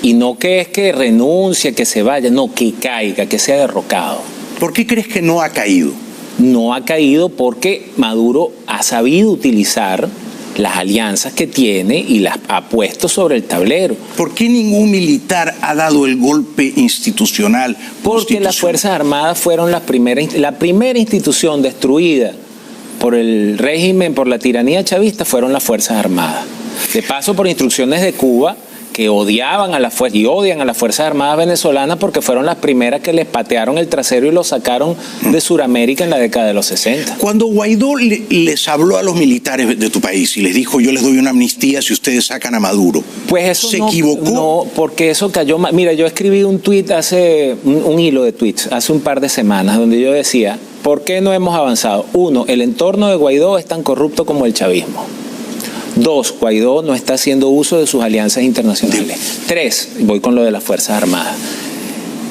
y no que es que renuncie, que se vaya, no, que caiga, que sea derrocado.
¿Por qué crees que no ha caído?
No ha caído porque Maduro ha sabido utilizar las alianzas que tiene y las ha puesto sobre el tablero.
¿Por qué ningún militar ha dado el golpe institucional?
Porque las Fuerzas Armadas fueron la primera institución destruida por el régimen, por la tiranía chavista, fueron las Fuerzas Armadas. De paso, por instrucciones de Cuba, que odiaban a las fuerzas y odian a las Fuerzas Armadas venezolanas porque fueron las primeras que les patearon el trasero y los sacaron de Sudamérica en la década de los 60.
Cuando Guaidó les habló a los militares de tu país y les dijo, yo les doy una amnistía si ustedes sacan a Maduro,
pues eso
¿se equivocó?
No, porque eso cayó mal. Mira, yo escribí un tuit un hilo de tweets hace un par de semanas donde yo decía, ¿por qué no hemos avanzado? 1, el entorno de Guaidó es tan corrupto como el chavismo. 2, Guaidó no está haciendo uso de sus alianzas internacionales. 3, voy con lo de las Fuerzas Armadas.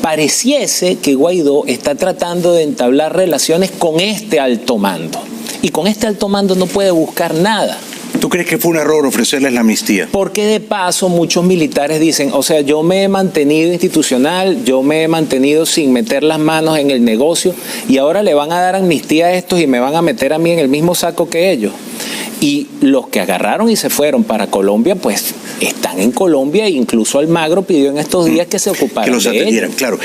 pareciese que Guaidó está tratando de entablar relaciones con este alto mando. Y con este alto mando no puede buscar nada.
¿Tú crees que fue un error ofrecerles la amnistía?
Porque de paso muchos militares dicen, o sea, yo me he mantenido institucional, yo me he mantenido sin meter las manos en el negocio y ahora le van a dar amnistía a estos y me van a meter a mí en el mismo saco que ellos. Y los que agarraron y se fueron para Colombia, pues están en Colombia e incluso Almagro pidió en estos días que se ocuparan
que los
de
atendieran,
ellos.
claro.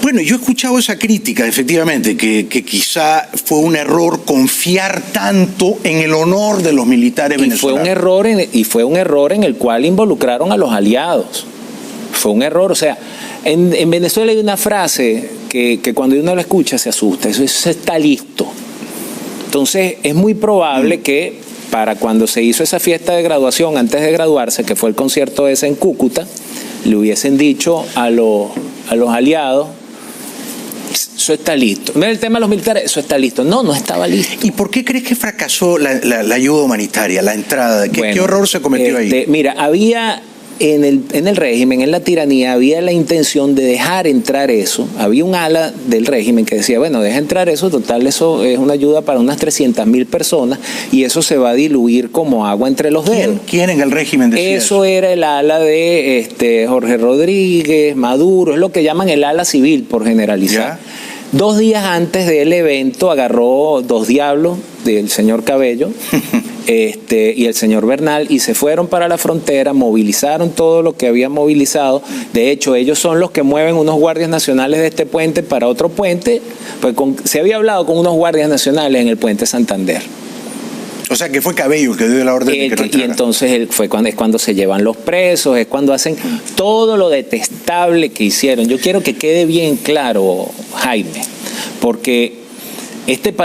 Bueno, yo he escuchado esa crítica, efectivamente, que quizá fue un error confiar tanto en el honor de los militares venezolanos.
Fue un error en el cual involucraron a los aliados. Fue un error, o sea, en Venezuela hay una frase que cuando uno la escucha se asusta, eso está listo. Entonces es muy probable que para cuando se hizo esa fiesta de graduación, antes de graduarse, que fue el concierto ese en Cúcuta, le hubiesen dicho a los aliados, eso está listo. Mira el tema de los militares, eso está listo. No estaba listo.
¿Y por qué crees que fracasó la ayuda humanitaria, la entrada? ¿Qué horror se cometió ahí?
Mira, había en el régimen, en la tiranía, había la intención de dejar entrar eso. Había un ala del régimen que decía, bueno, deja entrar eso, total, eso es una ayuda para unas 300.000 personas y eso se va a diluir como agua entre los dedos.
¿Quién en el régimen decía
eso? Era el ala de Jorge Rodríguez, Maduro, es lo que llaman el ala civil, por generalizar. ¿Ya? 2 días antes del evento agarró 2 diablos del señor Cabello y el señor Bernal y se fueron para la frontera, movilizaron todo lo que habían movilizado. De hecho, ellos son los que mueven unos guardias nacionales de este puente para otro puente, pues se había hablado con unos guardias nacionales en el puente Santander.
O sea, que fue Cabello el que dio la orden de que no entrara.
Y entonces es cuando se llevan los presos, es cuando hacen todo lo detestable que hicieron. Yo quiero que quede bien claro, Jaime, porque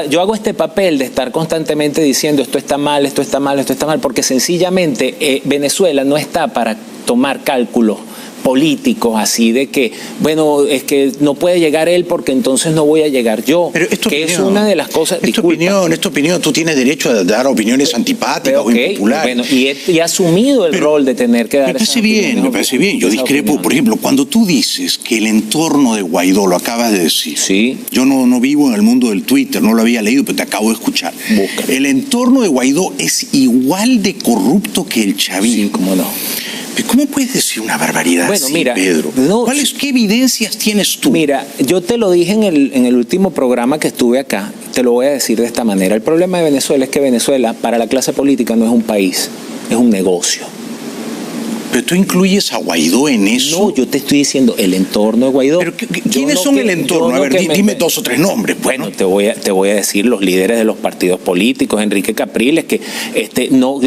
yo hago este papel de estar constantemente diciendo esto está mal, esto está mal, esto está mal, porque sencillamente Venezuela no está para tomar cálculos políticos así de que, bueno, es que no puede llegar él porque entonces no voy a llegar yo.
Pero es tu
que
opinión.
Es una de las cosas.
Es tu opinión, tú tienes derecho a dar opiniones antipáticas o impopulares.
Bueno, y he asumido el rol de tener que dar.
Me parece bien. Yo discrepo, por ejemplo, cuando tú dices que el entorno de Guaidó, lo acabas de decir.
Sí.
Yo no vivo en el mundo del Twitter, no lo había leído, pero te acabo de escuchar.
Búscalo.
El entorno de Guaidó es igual de corrupto que el chavismo.
Sí, cómo no.
¿Cómo puedes decir una barbaridad así,
mira,
Pedro? ¿Qué evidencias tienes tú?
Mira, yo te lo dije en el último programa que estuve acá, te lo voy a decir de esta manera. El problema de Venezuela es que Venezuela, para la clase política, no es un país, es un negocio.
¿Pero tú incluyes a Guaidó en eso?
No, yo te estoy diciendo el entorno de Guaidó.
¿Pero quiénes son el entorno? A ver, dime 2 o 3 nombres. Pues,
bueno, ¿no? te voy a decir los líderes de los partidos políticos, Enrique Capriles, que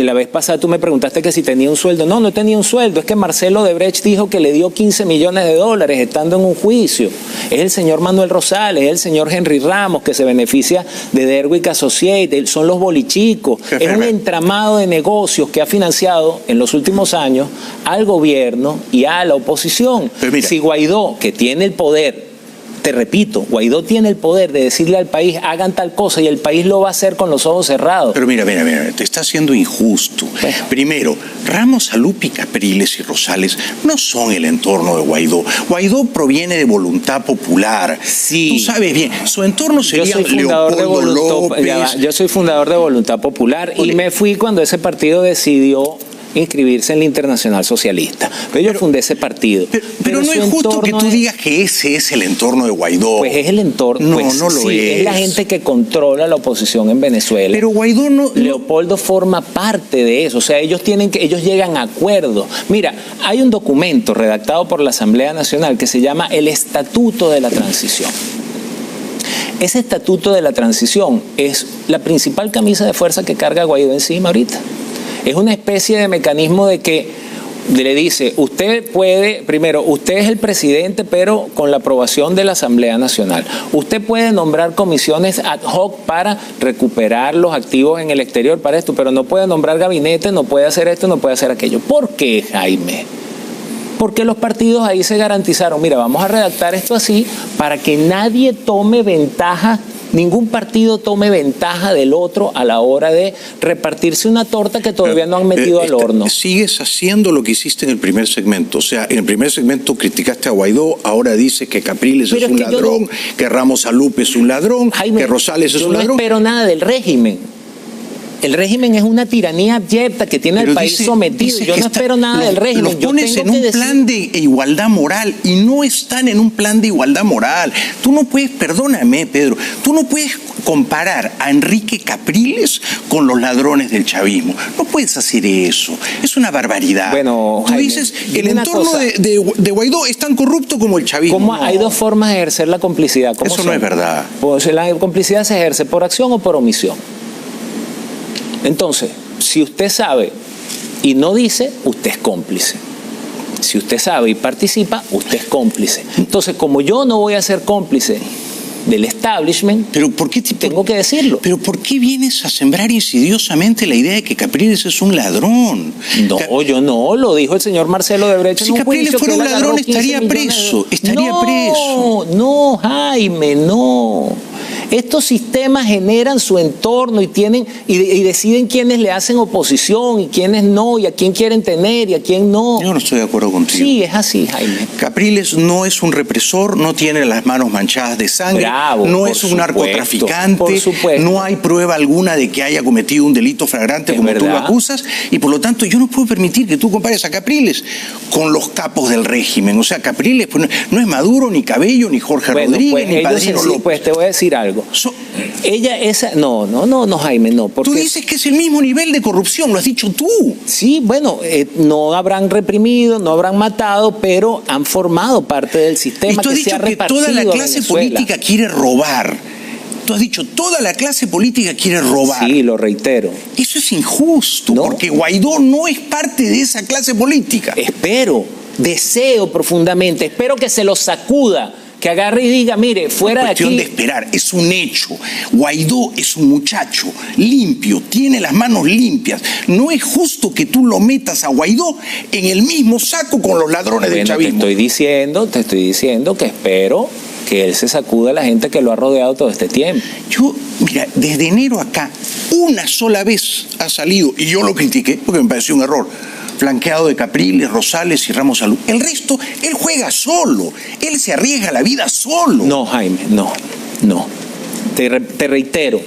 la vez pasada tú me preguntaste que si tenía un sueldo. No tenía un sueldo, es que Marcelo Odebrecht dijo que le dio $15 millones estando en un juicio. Es el señor Manuel Rosales, es el señor Henry Ramos, que se beneficia de Derwick Associates, son los bolichicos. Es un entramado de negocios que ha financiado en los últimos años al gobierno y a la oposición. Si Guaidó, que tiene el poder, te repito, Guaidó tiene el poder de decirle al país hagan tal cosa y el país lo va a hacer con los ojos cerrados.
Pero mira, te está siendo injusto. Primero, Ramos, Alupi, Capriles y Rosales no son el entorno de Guaidó. Guaidó proviene de Voluntad Popular.
Sí.
Tú sabes bien, su entorno sería Leopoldo López.
Yo soy fundador de Voluntad Popular y me fui cuando ese partido decidió inscribirse en la Internacional Socialista. Pero yo fundé ese partido.
Pero no es justo que tú digas que ese es el entorno de Guaidó.
Pues es el entorno.
No,
pues,
no lo
sí,
es.
Es la gente que controla la oposición en Venezuela.
Pero Guaidó no.
Leopoldo forma parte de eso. O sea, ellos llegan a acuerdos. Mira, hay un documento redactado por la Asamblea Nacional que se llama el Estatuto de la Transición. Ese Estatuto de la Transición es la principal camisa de fuerza que carga Guaidó encima ahorita. Es una especie de mecanismo de que le dice, usted puede, primero, usted es el presidente, pero con la aprobación de la Asamblea Nacional. Usted puede nombrar comisiones ad hoc para recuperar los activos en el exterior para esto, pero no puede nombrar gabinete, no puede hacer esto, no puede hacer aquello. ¿Por qué, Jaime? Porque los partidos ahí se garantizaron, mira, vamos a redactar esto así para que nadie tome ventaja ningún partido tome ventaja del otro a la hora de repartirse una torta que todavía no han metido al horno.
Sigues haciendo lo que hiciste en el primer segmento. O sea, en el primer segmento criticaste a Guaidó, ahora dices que Capriles es un ladrón, que Ramos Salub es un ladrón, Jaime, que Rosales es un ladrón.
Yo no espero nada del régimen. El régimen es una tiranía abyecta que tiene al país sometido. Yo no espero nada del régimen.
Los pones en un plan de igualdad moral y no están en un plan de igualdad moral. Tú no puedes, perdóname, Pedro, tú no puedes comparar a Enrique Capriles con los ladrones del chavismo. No puedes hacer eso. Es una barbaridad.
Bueno,
tú
Jaime,
dices, el entorno de Guaidó es tan corrupto como el chavismo.
¿Cómo? Hay dos formas de ejercer la complicidad.
Eso no es verdad.
Pues la complicidad se ejerce por acción o por omisión. Entonces, si usted sabe y no dice, usted es cómplice. Si usted sabe y participa, usted es cómplice. Entonces, como yo no voy a ser cómplice del establishment,
pero ¿por qué
tengo que decirlo?
Pero ¿por qué vienes a sembrar insidiosamente la idea de que Capriles es un ladrón?
No, yo no, lo dijo el señor Marcelo Debrecht.
Si Capriles fuera un ladrón, estaría preso.
No, Jaime, no. Estos sistemas generan su entorno y deciden quiénes le hacen oposición y quiénes no, y a quién quieren tener y a quién no.
Yo no estoy de acuerdo contigo.
Sí, es así, Jaime.
Capriles no es un represor, no tiene las manos manchadas de sangre,
Bravo,
no es un narcotraficante,
por supuesto.
No hay prueba alguna de que haya cometido un delito flagrante como tú lo acusas, y por lo tanto yo no puedo permitir que tú compares a Capriles con los capos del régimen. O sea, Capriles pues, no es Maduro, ni Cabello, ni Jorge Rodríguez,
pues,
ni Padrino López.
Pues te voy a decir algo. No, Jaime, no. Porque
tú dices que es el mismo nivel de corrupción, lo has dicho tú.
Sí, bueno, no habrán reprimido, no habrán matado, pero han formado parte del sistema que se ha repartido.
Y tú has dicho que toda la clase política quiere robar. Tú has dicho, toda la clase política quiere robar.
Sí, lo reitero.
Eso es injusto, porque Guaidó no es parte de esa clase política.
Deseo profundamente, espero que se lo sacuda, que agarre y diga, mire, fuera de aquí.
Es cuestión de esperar, es un hecho. Guaidó es un muchacho limpio, tiene las manos limpias. No es justo que tú lo metas a Guaidó en el mismo saco con los ladrones del chavismo.
Te estoy diciendo que espero que él se sacuda a la gente que lo ha rodeado todo este tiempo.
Mira, desde enero acá, una sola vez ha salido, y yo lo critiqué porque me pareció un error, flanqueado de Capriles, Rosales y Ramos Salub. El resto, él juega solo, él se arriesga la vida solo.
No, Jaime, no. Te reitero,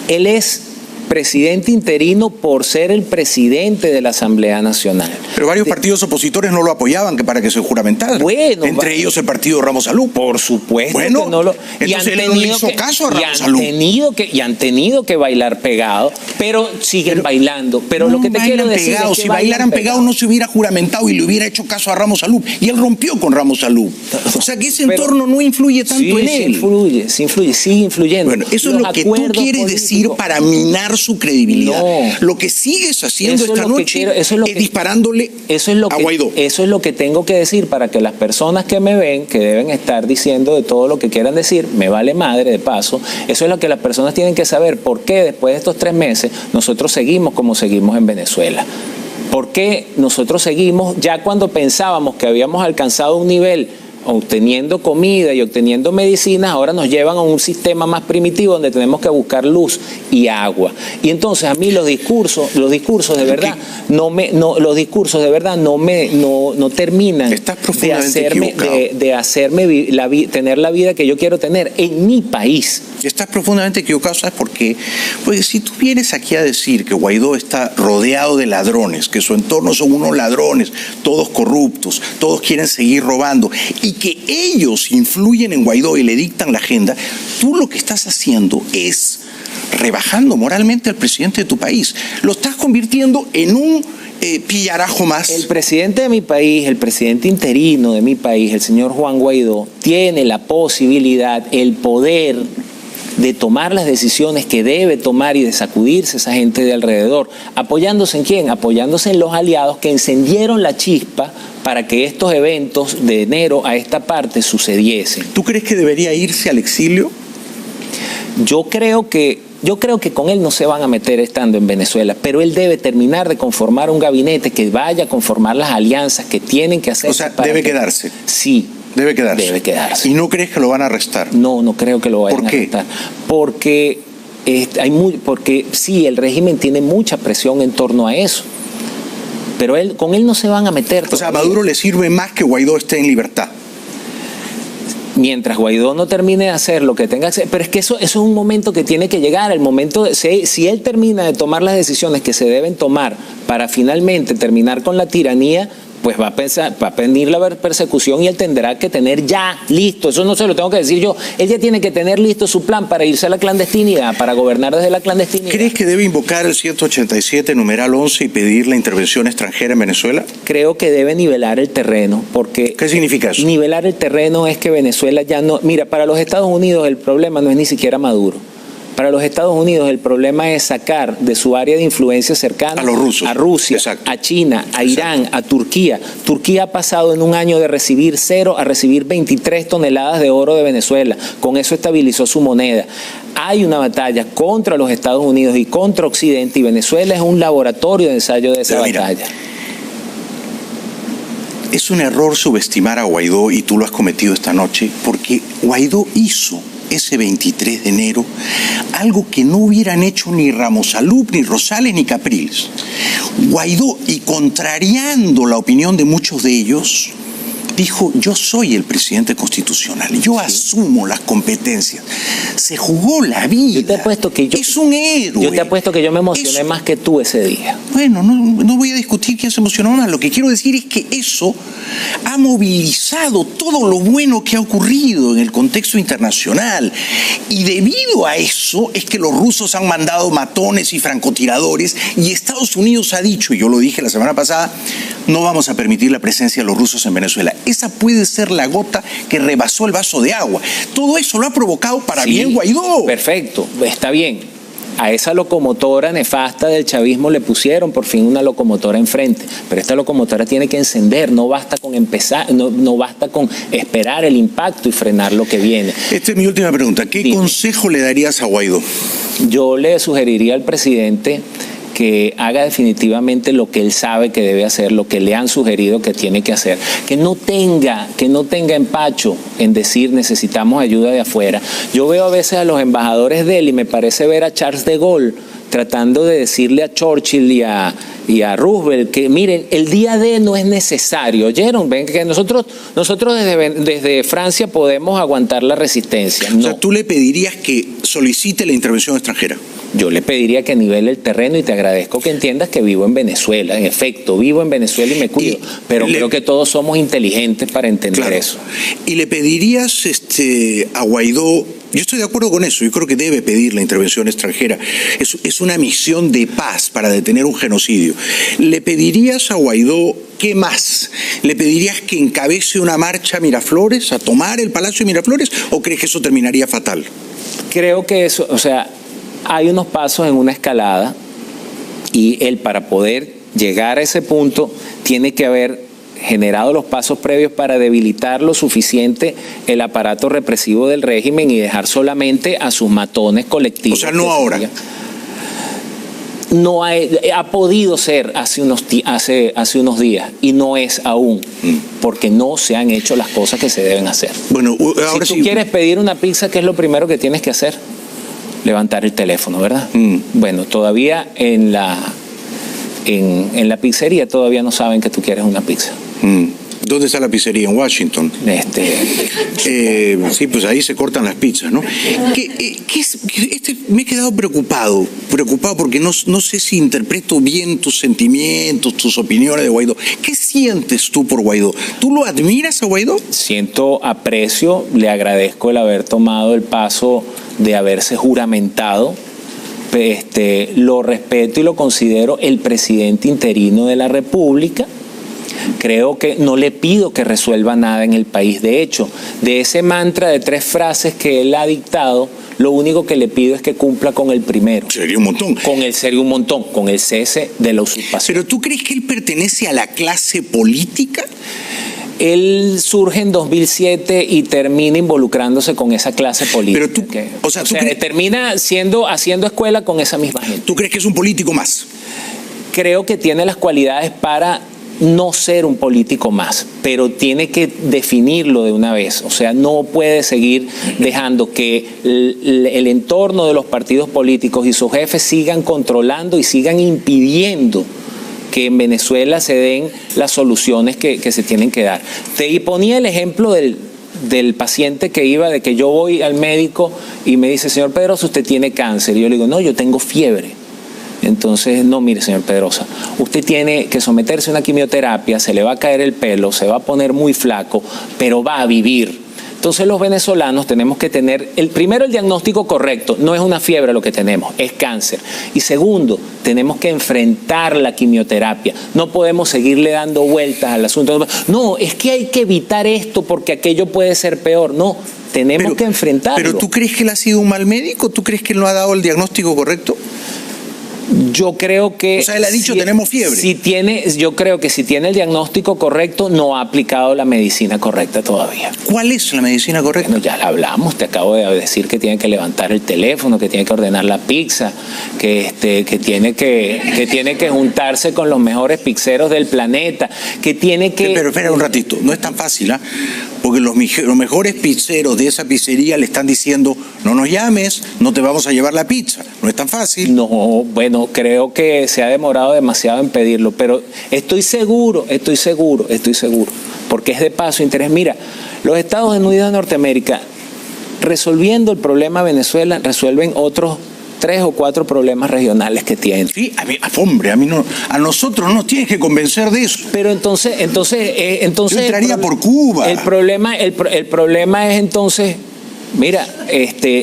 él es presidente interino por ser el presidente de la Asamblea Nacional.
Pero varios partidos opositores no lo apoyaban para que se juramentara.
Bueno,
entre ellos el partido Ramos Salub.
Por supuesto.
Bueno,
que no lo,
entonces él no le hizo caso a Ramos Salub.
Y han tenido que bailar pegado, pero siguen bailando. Pero lo que te quiero decir es que
si bailaran pegado no se hubiera juramentado y le hubiera hecho caso a Ramos Salub. Y él rompió con Ramos Salub. O sea que ese entorno no influye tanto en él.
Sigue influyendo.
Bueno, eso es lo que tú quieres decir para minar su credibilidad. Lo que sigues haciendo esta noche es disparándole a Guaidó.
Eso es lo que tengo que decir para que las personas que me ven, que deben estar diciendo de todo lo que quieran decir, me vale madre de paso, eso es lo que las personas tienen que saber, por qué después de estos 3 meses nosotros seguimos como seguimos en Venezuela. ¿Por qué nosotros seguimos ya cuando pensábamos que habíamos alcanzado un nivel obteniendo comida y obteniendo medicinas, ahora nos llevan a un sistema más primitivo donde tenemos que buscar luz y agua? Y entonces a mí los discursos de verdad no terminan de hacerme tener la vida que yo quiero tener en mi país.
Estás profundamente equivocado, ¿sabes por qué? Porque si tú vienes aquí a decir que Guaidó está rodeado de ladrones, que su entorno son unos ladrones, todos corruptos, todos quieren seguir robando, y que ellos influyen en Guaidó y le dictan la agenda, tú lo que estás haciendo es rebajando moralmente al presidente de tu país. Lo estás convirtiendo en un pillarajo más.
El presidente de mi país, el presidente interino de mi país, el señor Juan Guaidó, tiene la posibilidad, el poder de tomar las decisiones que debe tomar y de sacudirse a esa gente de alrededor. ¿Apoyándose en quién? Apoyándose en los aliados que encendieron la chispa para que estos eventos de enero a esta parte sucediesen.
¿Tú crees que debería irse al exilio?
Yo creo que con él no se van a meter estando en Venezuela, pero él debe terminar de conformar un gabinete que vaya a conformar las alianzas que tienen que hacer.
O sea, debe quedarse.
Sí,
Debe quedarse.
Debe quedarse.
¿Y no crees que lo van a arrestar?
No, no creo que lo vayan a arrestar. Porque porque sí, el régimen tiene mucha presión en torno a eso. Pero con él no se van a meter.
O sea, a Maduro le sirve más que Guaidó esté en libertad.
Mientras Guaidó no termine de hacer lo que tenga que hacer, pero es que eso es un momento que tiene que llegar, el momento si él termina de tomar las decisiones que se deben tomar para finalmente terminar con la tiranía, pues va a venir la persecución y él tendrá que tener ya listo, eso no se lo tengo que decir yo, él ya tiene que tener listo su plan para irse a la clandestinidad, para gobernar desde la clandestinidad.
¿Crees que debe invocar el 187, numeral 11 y pedir la intervención extranjera en Venezuela?
Creo que debe nivelar el terreno, porque...
¿Qué significa eso?
Nivelar el terreno es que Venezuela ya no... Mira, para los Estados Unidos el problema no es ni siquiera Maduro. Para los Estados Unidos el problema es sacar de su área de influencia cercana
a los rusos,
a Rusia,
exacto,
a China, a Irán, a Turquía. Turquía ha pasado en un año de recibir 0 a recibir 23 toneladas de oro de Venezuela. Con eso estabilizó su moneda. Hay una batalla contra los Estados Unidos y contra Occidente, y Venezuela es un laboratorio de ensayo de esa batalla.
Es un error subestimar a Guaidó, y tú lo has cometido esta noche, porque Guaidó hizo ese 23 de enero algo que no hubieran hecho ni Ramos Alup, ni Rosales, ni Capriles. Guaidó, y contrariando la opinión de muchos de ellos, dijo: yo soy el presidente constitucional, yo asumo las competencias. Se jugó la vida.
Yo te apuesto que
es un héroe.
Yo te apuesto que yo me emocioné más que tú ese día.
Bueno, no voy a discutir quién se emocionó más. Lo que quiero decir es que eso ha movilizado todo lo bueno que ha ocurrido en el contexto internacional. Y debido a eso es que los rusos han mandado matones y francotiradores, y Estados Unidos ha dicho, y yo lo dije la semana pasada, no vamos a permitir la presencia de los rusos en Venezuela. Esa puede ser la gota que rebasó el vaso de agua. Todo eso lo ha provocado para bien Guaidó.
Perfecto, está bien. A esa locomotora nefasta del chavismo le pusieron por fin una locomotora enfrente, pero esta locomotora tiene que encender, no basta con empezar, no basta con esperar el impacto y frenar lo que viene.
Esta es mi última pregunta. ¿Qué consejo le darías a Guaidó?
Yo le sugeriría al presidente que haga definitivamente lo que él sabe que debe hacer, lo que le han sugerido que tiene que hacer, que no tenga empacho en decir necesitamos ayuda de afuera. Yo veo a veces a los embajadores de él y me parece ver a Charles de Gaulle tratando de decirle a Churchill y a Roosevelt que miren, el día D no es necesario. ¿Oyeron? Ven que nosotros desde Francia podemos aguantar la resistencia. No.
O sea, tú le pedirías que solicite la intervención extranjera.
Yo le pediría que nivele el terreno, y te agradezco que entiendas que vivo en Venezuela. En efecto, vivo en Venezuela y me cuido. Pero creo que todos somos inteligentes para entender eso.
¿Y le pedirías a Guaidó? Yo estoy de acuerdo con eso. Yo creo que debe pedir la intervención extranjera. Es una misión de paz para detener un genocidio. ¿Le pedirías a Guaidó qué más? ¿Le pedirías que encabece una marcha a Miraflores, a tomar el Palacio de Miraflores, o crees que eso terminaría fatal?
Creo que eso, o sea, hay unos pasos en una escalada, y él, para poder llegar a ese punto, tiene que haber generado los pasos previos para debilitar lo suficiente el aparato represivo del régimen y dejar solamente a sus matones colectivos.
O sea, no ahora.
No ha podido ser hace unos días, y no es aún, porque no se han hecho las cosas que se deben hacer. Bueno, ahora si tú quieres pedir una pizza, ¿qué es lo primero que tienes que hacer? Levantar el teléfono, ¿verdad? Bueno, todavía en la pizzería todavía no saben que tú quieres una pizza.
¿Dónde está la pizzería? En Washington. Sí, pues ahí se cortan las pizzas, ¿no? Me he quedado preocupado porque no sé si interpreto bien tus sentimientos, tus opiniones de Guaidó. ¿Qué sientes tú por Guaidó? ¿Tú lo admiras a Guaidó?
Siento aprecio, le agradezco el haber tomado el paso de haberse juramentado. Lo respeto y lo considero el presidente interino de la República. Creo que no le pido que resuelva nada en el país. De hecho, de ese mantra de 3 frases que él ha dictado, lo único que le pido es que cumpla con el primero.
Sería un montón.
Con el cese de la usurpación.
¿Pero tú crees que él pertenece a la clase política?
Él surge en 2007 y termina involucrándose con esa clase política.
Pero
termina haciendo escuela con esa misma gente.
¿Tú crees que es un político más?
Creo que tiene las cualidades para no ser un político más, pero tiene que definirlo de una vez. O sea, no puede seguir dejando que el entorno de los partidos políticos y sus jefes sigan controlando y sigan impidiendo que en Venezuela se den las soluciones que se tienen que dar. Te ponía el ejemplo del paciente que iba, de que yo voy al médico y me dice, señor Pedrosa, usted tiene cáncer. Y yo le digo, no, yo tengo fiebre. Entonces, no, mire, señor Pedrosa, usted tiene que someterse a una quimioterapia, se le va a caer el pelo, se va a poner muy flaco, pero va a vivir. Entonces los venezolanos tenemos que tener, primero, el diagnóstico correcto. No es una fiebre lo que tenemos, es cáncer. Y segundo, tenemos que enfrentar la quimioterapia. No podemos seguirle dando vueltas al asunto. No, es que hay que evitar esto porque aquello puede ser peor. No, tenemos que enfrentarlo.
¿Pero tú crees que él ha sido un mal médico? ¿Tú crees que él no ha dado el diagnóstico correcto?
Yo creo que...
O sea, él ha dicho, tenemos fiebre.
Yo creo que si tiene el diagnóstico correcto, no ha aplicado la medicina correcta todavía.
¿Cuál es la medicina correcta?
Bueno, ya la hablamos, te acabo de decir que tiene que levantar el teléfono, que tiene que ordenar la pizza, que tiene que juntarse con los mejores pizzeros del planeta, que tiene que...
Pero espera un ratito, no es tan fácil, ¿ah? Porque los mejores pizzeros de esa pizzería le están diciendo, no nos llames, no te vamos a llevar la pizza. No es tan fácil.
No, bueno, creo que se ha demorado demasiado en pedirlo, pero estoy seguro, porque es de paso interés. Mira, los Estados Unidos de Norteamérica, resolviendo el problema de Venezuela, resuelven otros 3 o 4 problemas regionales que tienen.
Sí, hombre, a nosotros no nos tienes que convencer de eso.
Pero entonces
yo entraría por Cuba.
El problema es entonces, mira,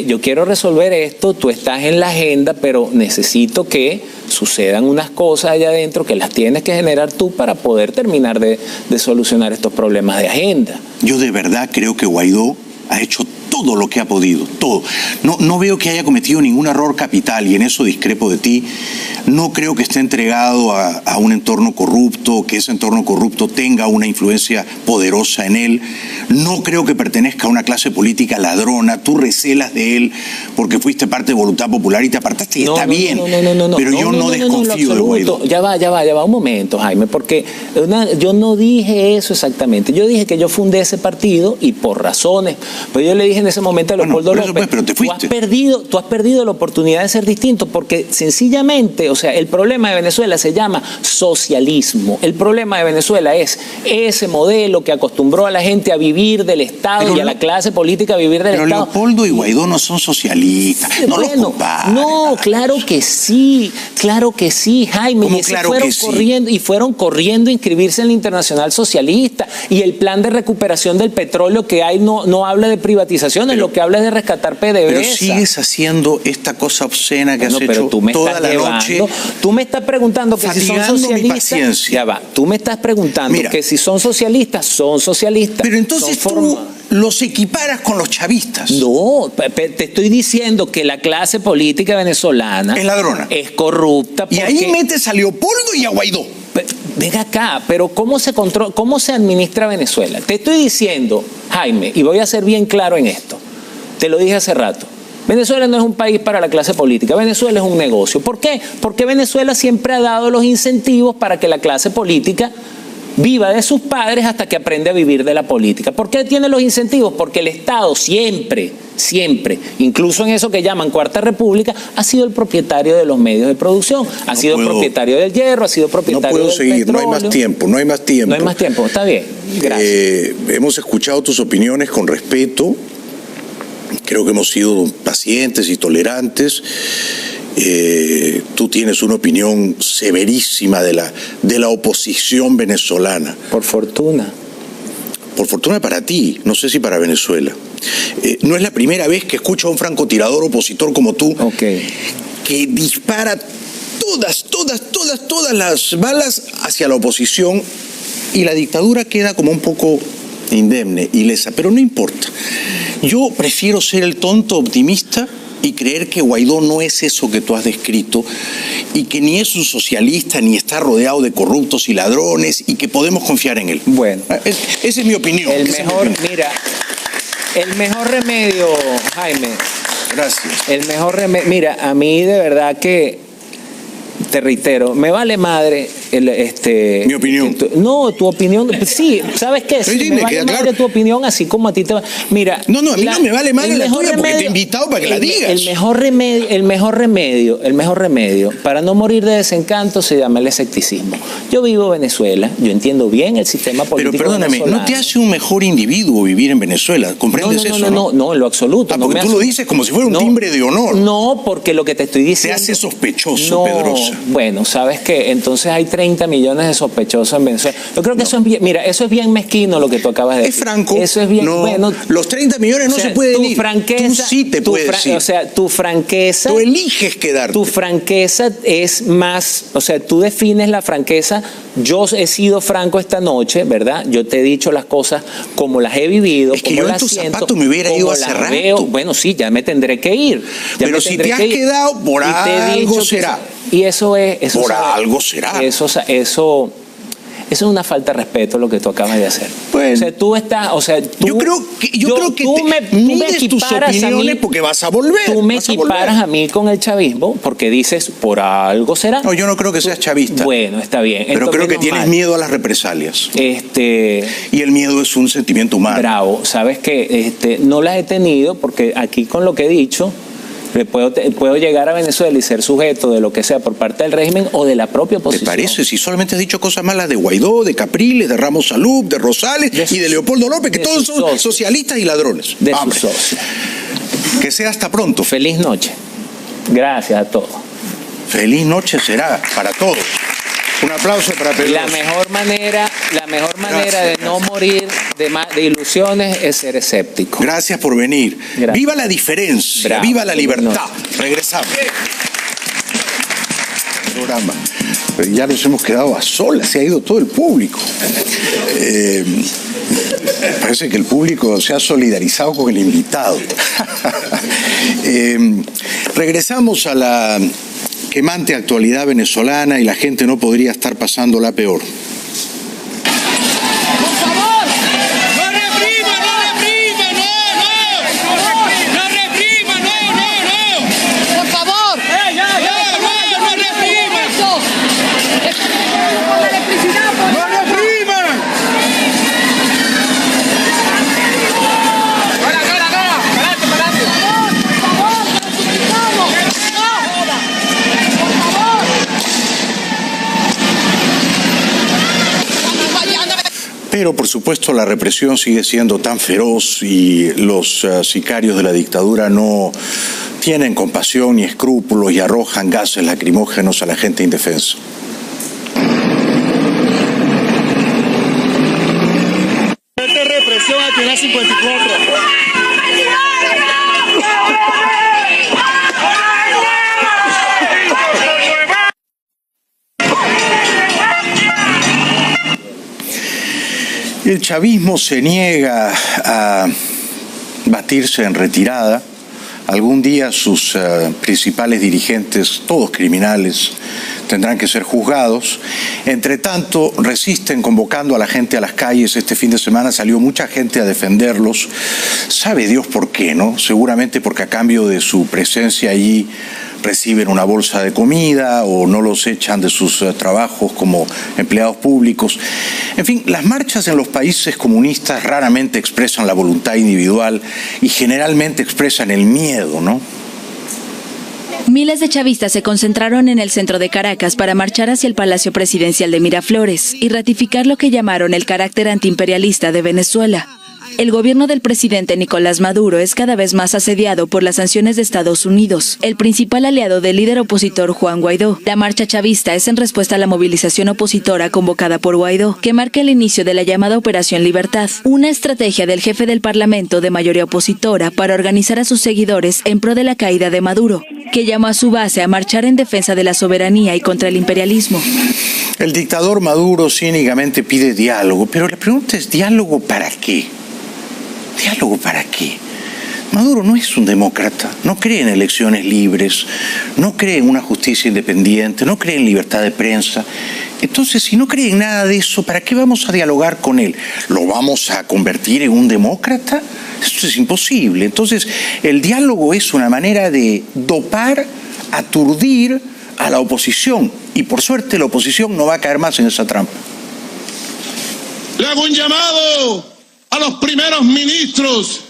yo quiero resolver esto, tú estás en la agenda, pero necesito que sucedan unas cosas allá adentro que las tienes que generar tú para poder terminar de solucionar estos problemas de agenda.
Yo de verdad creo que Guaidó ha hecho todo lo que ha podido, todo. No veo que haya cometido ningún error capital y en eso discrepo de ti. No creo que esté entregado a un entorno corrupto, que ese entorno corrupto tenga una influencia poderosa en él. No creo que pertenezca a una clase política ladrona. Tú recelas de él porque fuiste parte de Voluntad Popular y te apartaste y está bien. Pero yo no desconfío de Guaidó.
Ya va, un momento, Jaime, porque yo no dije eso exactamente. Yo dije que yo fundé ese partido y por razones, pero yo le dije en ese momento a Leopoldo López,
pero te fuiste.
Tú has perdido la oportunidad de ser distinto porque sencillamente, o sea, el problema de Venezuela se llama socialismo. El problema de Venezuela es ese modelo que acostumbró a la gente a vivir del Estado y a la clase política a vivir del Estado.
Pero Leopoldo y Guaidó no son socialistas.
No, claro que sí, Jaime.
¿Cómo
y
claro
fueron
que sí?
fueron corriendo a inscribirse en la Internacional Socialista y el plan de recuperación del petróleo que hay no habla de privatizaciones, lo que habla es de rescatar PDVSA.
Pero sigues haciendo esta cosa obscena que has hecho toda la noche.
Tú me estás preguntando que si son socialistas. Ya va, tú me estás preguntando que si son socialistas, son socialistas.
Pero entonces tú los equiparas con los chavistas.
No, te estoy diciendo que la clase política venezolana
es ladrona,
es corrupta.
Y ahí metes a Leopoldo y a Guaidó.
Venga acá, pero ¿cómo se administra Venezuela? Te estoy diciendo, Jaime, y voy a ser bien claro en esto, te lo dije hace rato, Venezuela no es un país para la clase política, Venezuela es un negocio. ¿Por qué? Porque Venezuela siempre ha dado los incentivos para que la clase política viva de sus padres hasta que aprende a vivir de la política. ¿Por qué tiene los incentivos? Porque el Estado siempre, incluso en eso que llaman Cuarta República, ha sido el propietario de los medios de producción, ha sido propietario del hierro, ha sido propietario del petróleo.
No hay más tiempo.
Está bien, gracias.
Hemos escuchado tus opiniones con respeto, creo que hemos sido pacientes y tolerantes. Tú tienes una opinión severísima de la oposición venezolana.
Por fortuna.
Por fortuna para ti, no sé si para Venezuela. No es la primera vez que escucho a un francotirador opositor como tú que dispara todas las balas hacia la oposición y la dictadura queda como un poco indemne, ilesa, pero no importa. Yo prefiero ser el tonto optimista y creer que Guaidó no es eso que tú has descrito y que ni es un socialista ni está rodeado de corruptos y ladrones y que podemos confiar en él.
Bueno,
esa es mi opinión.
El mejor remedio, Jaime.
Gracias.
El mejor remedio. Mira, a mí de verdad que, te reitero, me vale madre
Mi opinión.
No, tu opinión. Sí, ¿sabes qué? Sí, me vale madre tu opinión, así como a ti te va. Mira.
No, a mí no me vale madre la tuya porque te he invitado para que la digas.
El mejor remedio para no morir de desencanto se llama el escepticismo. Yo vivo en Venezuela, yo entiendo bien el sistema político.
Pero perdóname,
venezolano.
¿no te hace un mejor individuo vivir en Venezuela? ¿Comprendes eso?
No, en lo absoluto.
Porque tú lo dices como si fuera un timbre de honor.
No, porque lo que te estoy diciendo.
Te hace sospechoso, Pedrosa.
Bueno, ¿sabes qué? Entonces hay 30 millones de sospechosos en Venezuela. Yo creo que eso es bien, mira, eso es bien mezquino lo que tú acabas de decir.
Es franco.
Eso es bien, bueno.
Los 30 millones no se pueden ir. Tú sí te puedes ir.
O sea, tu franqueza.
Tú eliges quedarte.
Tu franqueza es más, o sea, tú defines la franqueza. Yo he sido franco esta noche, ¿verdad? Yo te he dicho las cosas como las he vivido,
es que
como
yo
las
en tus
siento,
zapatos me hubiera ido hace rato.
Veo. Bueno, sí, ya me tendré que ir.
Pero si te has quedado, por algo será.
Y eso es...
Por algo será.
Eso es una falta de respeto lo que tú acabas de hacer.
Bueno,
o sea, tú estás... O sea, tú,
yo creo que tú mides tus opiniones porque vas a volver.
Tú me equiparas a mí con el chavismo porque dices, por algo será.
No, yo no creo que seas chavista.
Bueno, está bien.
Pero
entonces,
creo que tienes miedo a las represalias. Y el miedo es un sentimiento humano.
Bravo. Sabes que no las he tenido porque aquí con lo que he dicho... Puedo llegar a Venezuela y ser sujeto de lo que sea por parte del régimen o de la propia oposición.
¿Te parece? Si solamente has dicho cosas malas de Guaidó, de Capriles, de Ramos Salud, de Rosales y de Leopoldo López, que todos son socialistas y ladrones.
De sus socios.
Que sea hasta pronto.
Feliz noche. Gracias a todos.
Feliz noche será para todos. Un aplauso para Pedro.
La mejor manera de no morir de ilusiones es ser escéptico.
Gracias por venir.
Gracias.
Viva la diferencia,
Bravo.
viva la libertad. Regresamos. Programa. Ya nos hemos quedado a solas, se ha ido todo el público. Parece que el público se ha solidarizado con el invitado. Regresamos a la quemante actualidad venezolana y la gente no podría estar pasándola peor. Pero, por supuesto, la represión sigue siendo tan feroz y los sicarios de la dictadura no tienen compasión ni escrúpulos y arrojan gases lacrimógenos a la gente indefensa.
Esta represión aquí en la 54.
El chavismo se niega a batirse en retirada. Algún día sus principales dirigentes, todos criminales, tendrán que ser juzgados. Entre tanto, resisten convocando a la gente a las calles. Este fin de semana salió mucha gente a defenderlos. Sabe Dios por qué, ¿no? Seguramente porque a cambio de su presencia allí reciben una bolsa de comida o no los echan de sus trabajos como empleados públicos. En fin, las marchas en los países comunistas raramente expresan la voluntad individual y generalmente expresan el miedo, ¿no?
Miles de chavistas se concentraron en el centro de Caracas para marchar hacia el Palacio Presidencial de Miraflores y ratificar lo que llamaron el carácter antiimperialista de Venezuela. El gobierno del presidente Nicolás Maduro es cada vez más asediado por las sanciones de Estados Unidos, el principal aliado del líder opositor Juan Guaidó. La marcha chavista es en respuesta a la movilización opositora convocada por Guaidó, que marca el inicio de la llamada Operación Libertad, una estrategia del jefe del Parlamento de mayoría opositora para organizar a sus seguidores en pro de la caída de Maduro, que llamó a su base a marchar en defensa de la soberanía y contra el imperialismo.
El dictador Maduro cínicamente pide diálogo, pero la pregunta es, ¿diálogo para qué? ¿Diálogo para qué? Maduro no es un demócrata, no cree en elecciones libres, no cree en una justicia independiente, no cree en libertad de prensa. Entonces, si no cree en nada de eso, ¿para qué vamos a dialogar con él? ¿Lo vamos a convertir en un demócrata? Eso es imposible. Entonces, el diálogo es una manera de dopar, aturdir a la oposición. Y por suerte la oposición no va a caer más en esa trampa.
Le hago un llamado a los primeros ministros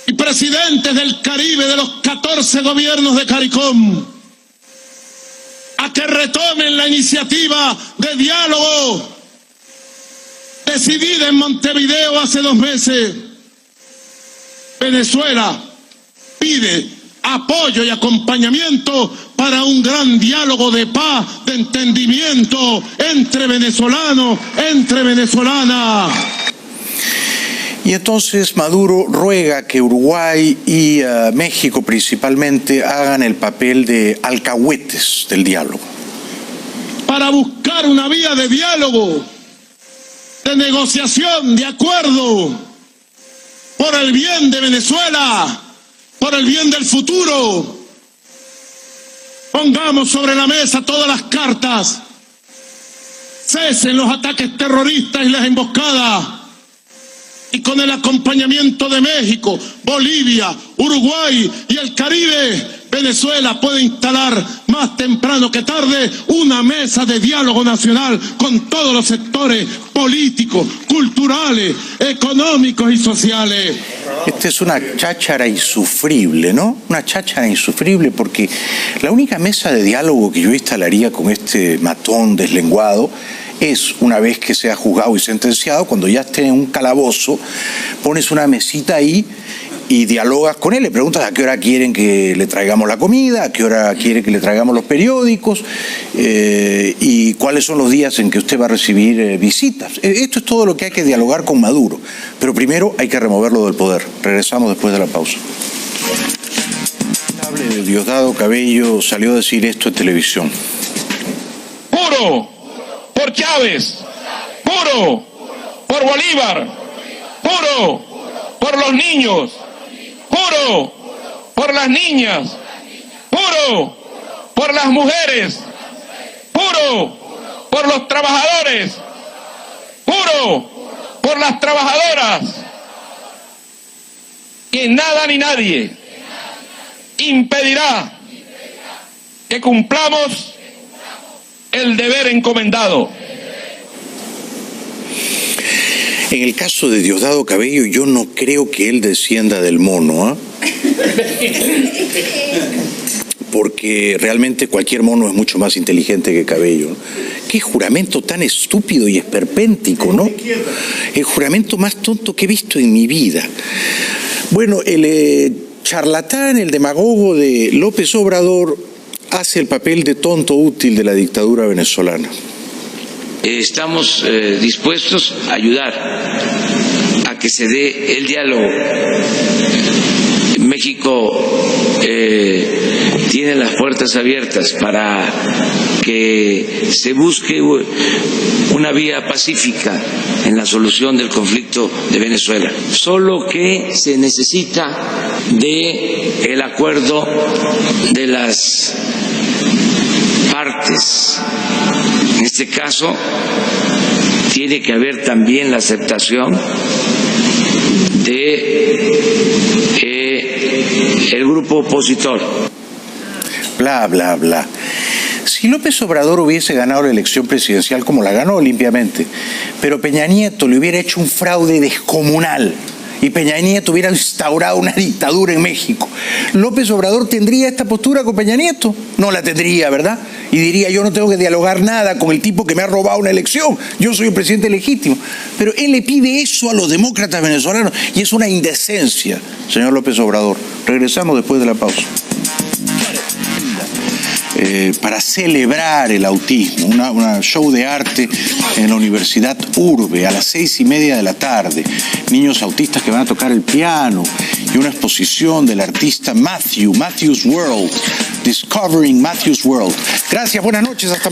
y presidentes del Caribe de los 14 gobiernos de CARICOM a que retomen la iniciativa de diálogo decidida en Montevideo hace 2 meses. Venezuela pide apoyo y acompañamiento para un gran diálogo de paz, de entendimiento entre venezolanos, entre venezolanas.
Y entonces Maduro ruega que Uruguay y México principalmente hagan el papel de alcahuetes del diálogo.
Para buscar una vía de diálogo, de negociación, de acuerdo, por el bien de Venezuela, por el bien del futuro. Pongamos sobre la mesa todas las cartas. Cesen los ataques terroristas y las emboscadas. Y con el acompañamiento de México, Bolivia, Uruguay y el Caribe, Venezuela puede instalar más temprano que tarde una mesa de diálogo nacional con todos los sectores políticos, culturales, económicos y sociales.
Esta es una cháchara insufrible, ¿no? Una cháchara insufrible porque la única mesa de diálogo que yo instalaría con este matón deslenguado es, una vez que sea juzgado y sentenciado, cuando ya esté en un calabozo, pones una mesita ahí y dialogas con él, le preguntas a qué hora quieren que le traigamos la comida, a qué hora quiere que le traigamos los periódicos y cuáles son los días en que usted va a recibir visitas. Esto es todo lo que hay que dialogar con Maduro, pero primero hay que removerlo del poder. Regresamos después de la pausa. Diosdado Cabello salió a decir esto en televisión.
Puro por Chávez, puro por Bolívar, puro por los niños, puro por las niñas, puro por las mujeres, puro por los trabajadores, puro por las trabajadoras. Que nada ni nadie impedirá que cumplamos el deber encomendado.
En el caso de Diosdado Cabello, yo no creo que él descienda del mono, porque realmente cualquier mono es mucho más inteligente que Cabello, ¿no? Qué juramento tan estúpido y esperpéntico, ¿no? El juramento más tonto que he visto en mi vida. Bueno, el charlatán, el demagogo de López Obrador hace el papel de tonto útil de la dictadura venezolana.
Estamos dispuestos a ayudar a que se dé el diálogo. México tiene las puertas abiertas para que se busque una vía pacífica en la solución del conflicto de Venezuela. Solo que se necesita de el acuerdo de las partes. En este caso, tiene que haber también la aceptación de el grupo opositor.
Bla, bla, bla. Si López Obrador hubiese ganado la elección presidencial como la ganó limpiamente, pero Peña Nieto le hubiera hecho un fraude descomunal y Peña Nieto hubiera instaurado una dictadura en México, ¿López Obrador tendría esta postura con Peña Nieto? No la tendría, ¿verdad? Y diría, yo no tengo que dialogar nada con el tipo que me ha robado una elección, yo soy el presidente legítimo. Pero él le pide eso a los demócratas venezolanos y es una indecencia, señor López Obrador. Regresamos después de la pausa. Para celebrar el autismo, una show de arte en la Universidad Urbe a las 6:30 de la tarde. Niños autistas que van a tocar el piano y una exposición del artista Matthew's World, Discovering Matthew's World. Gracias, buenas noches, hasta mañana.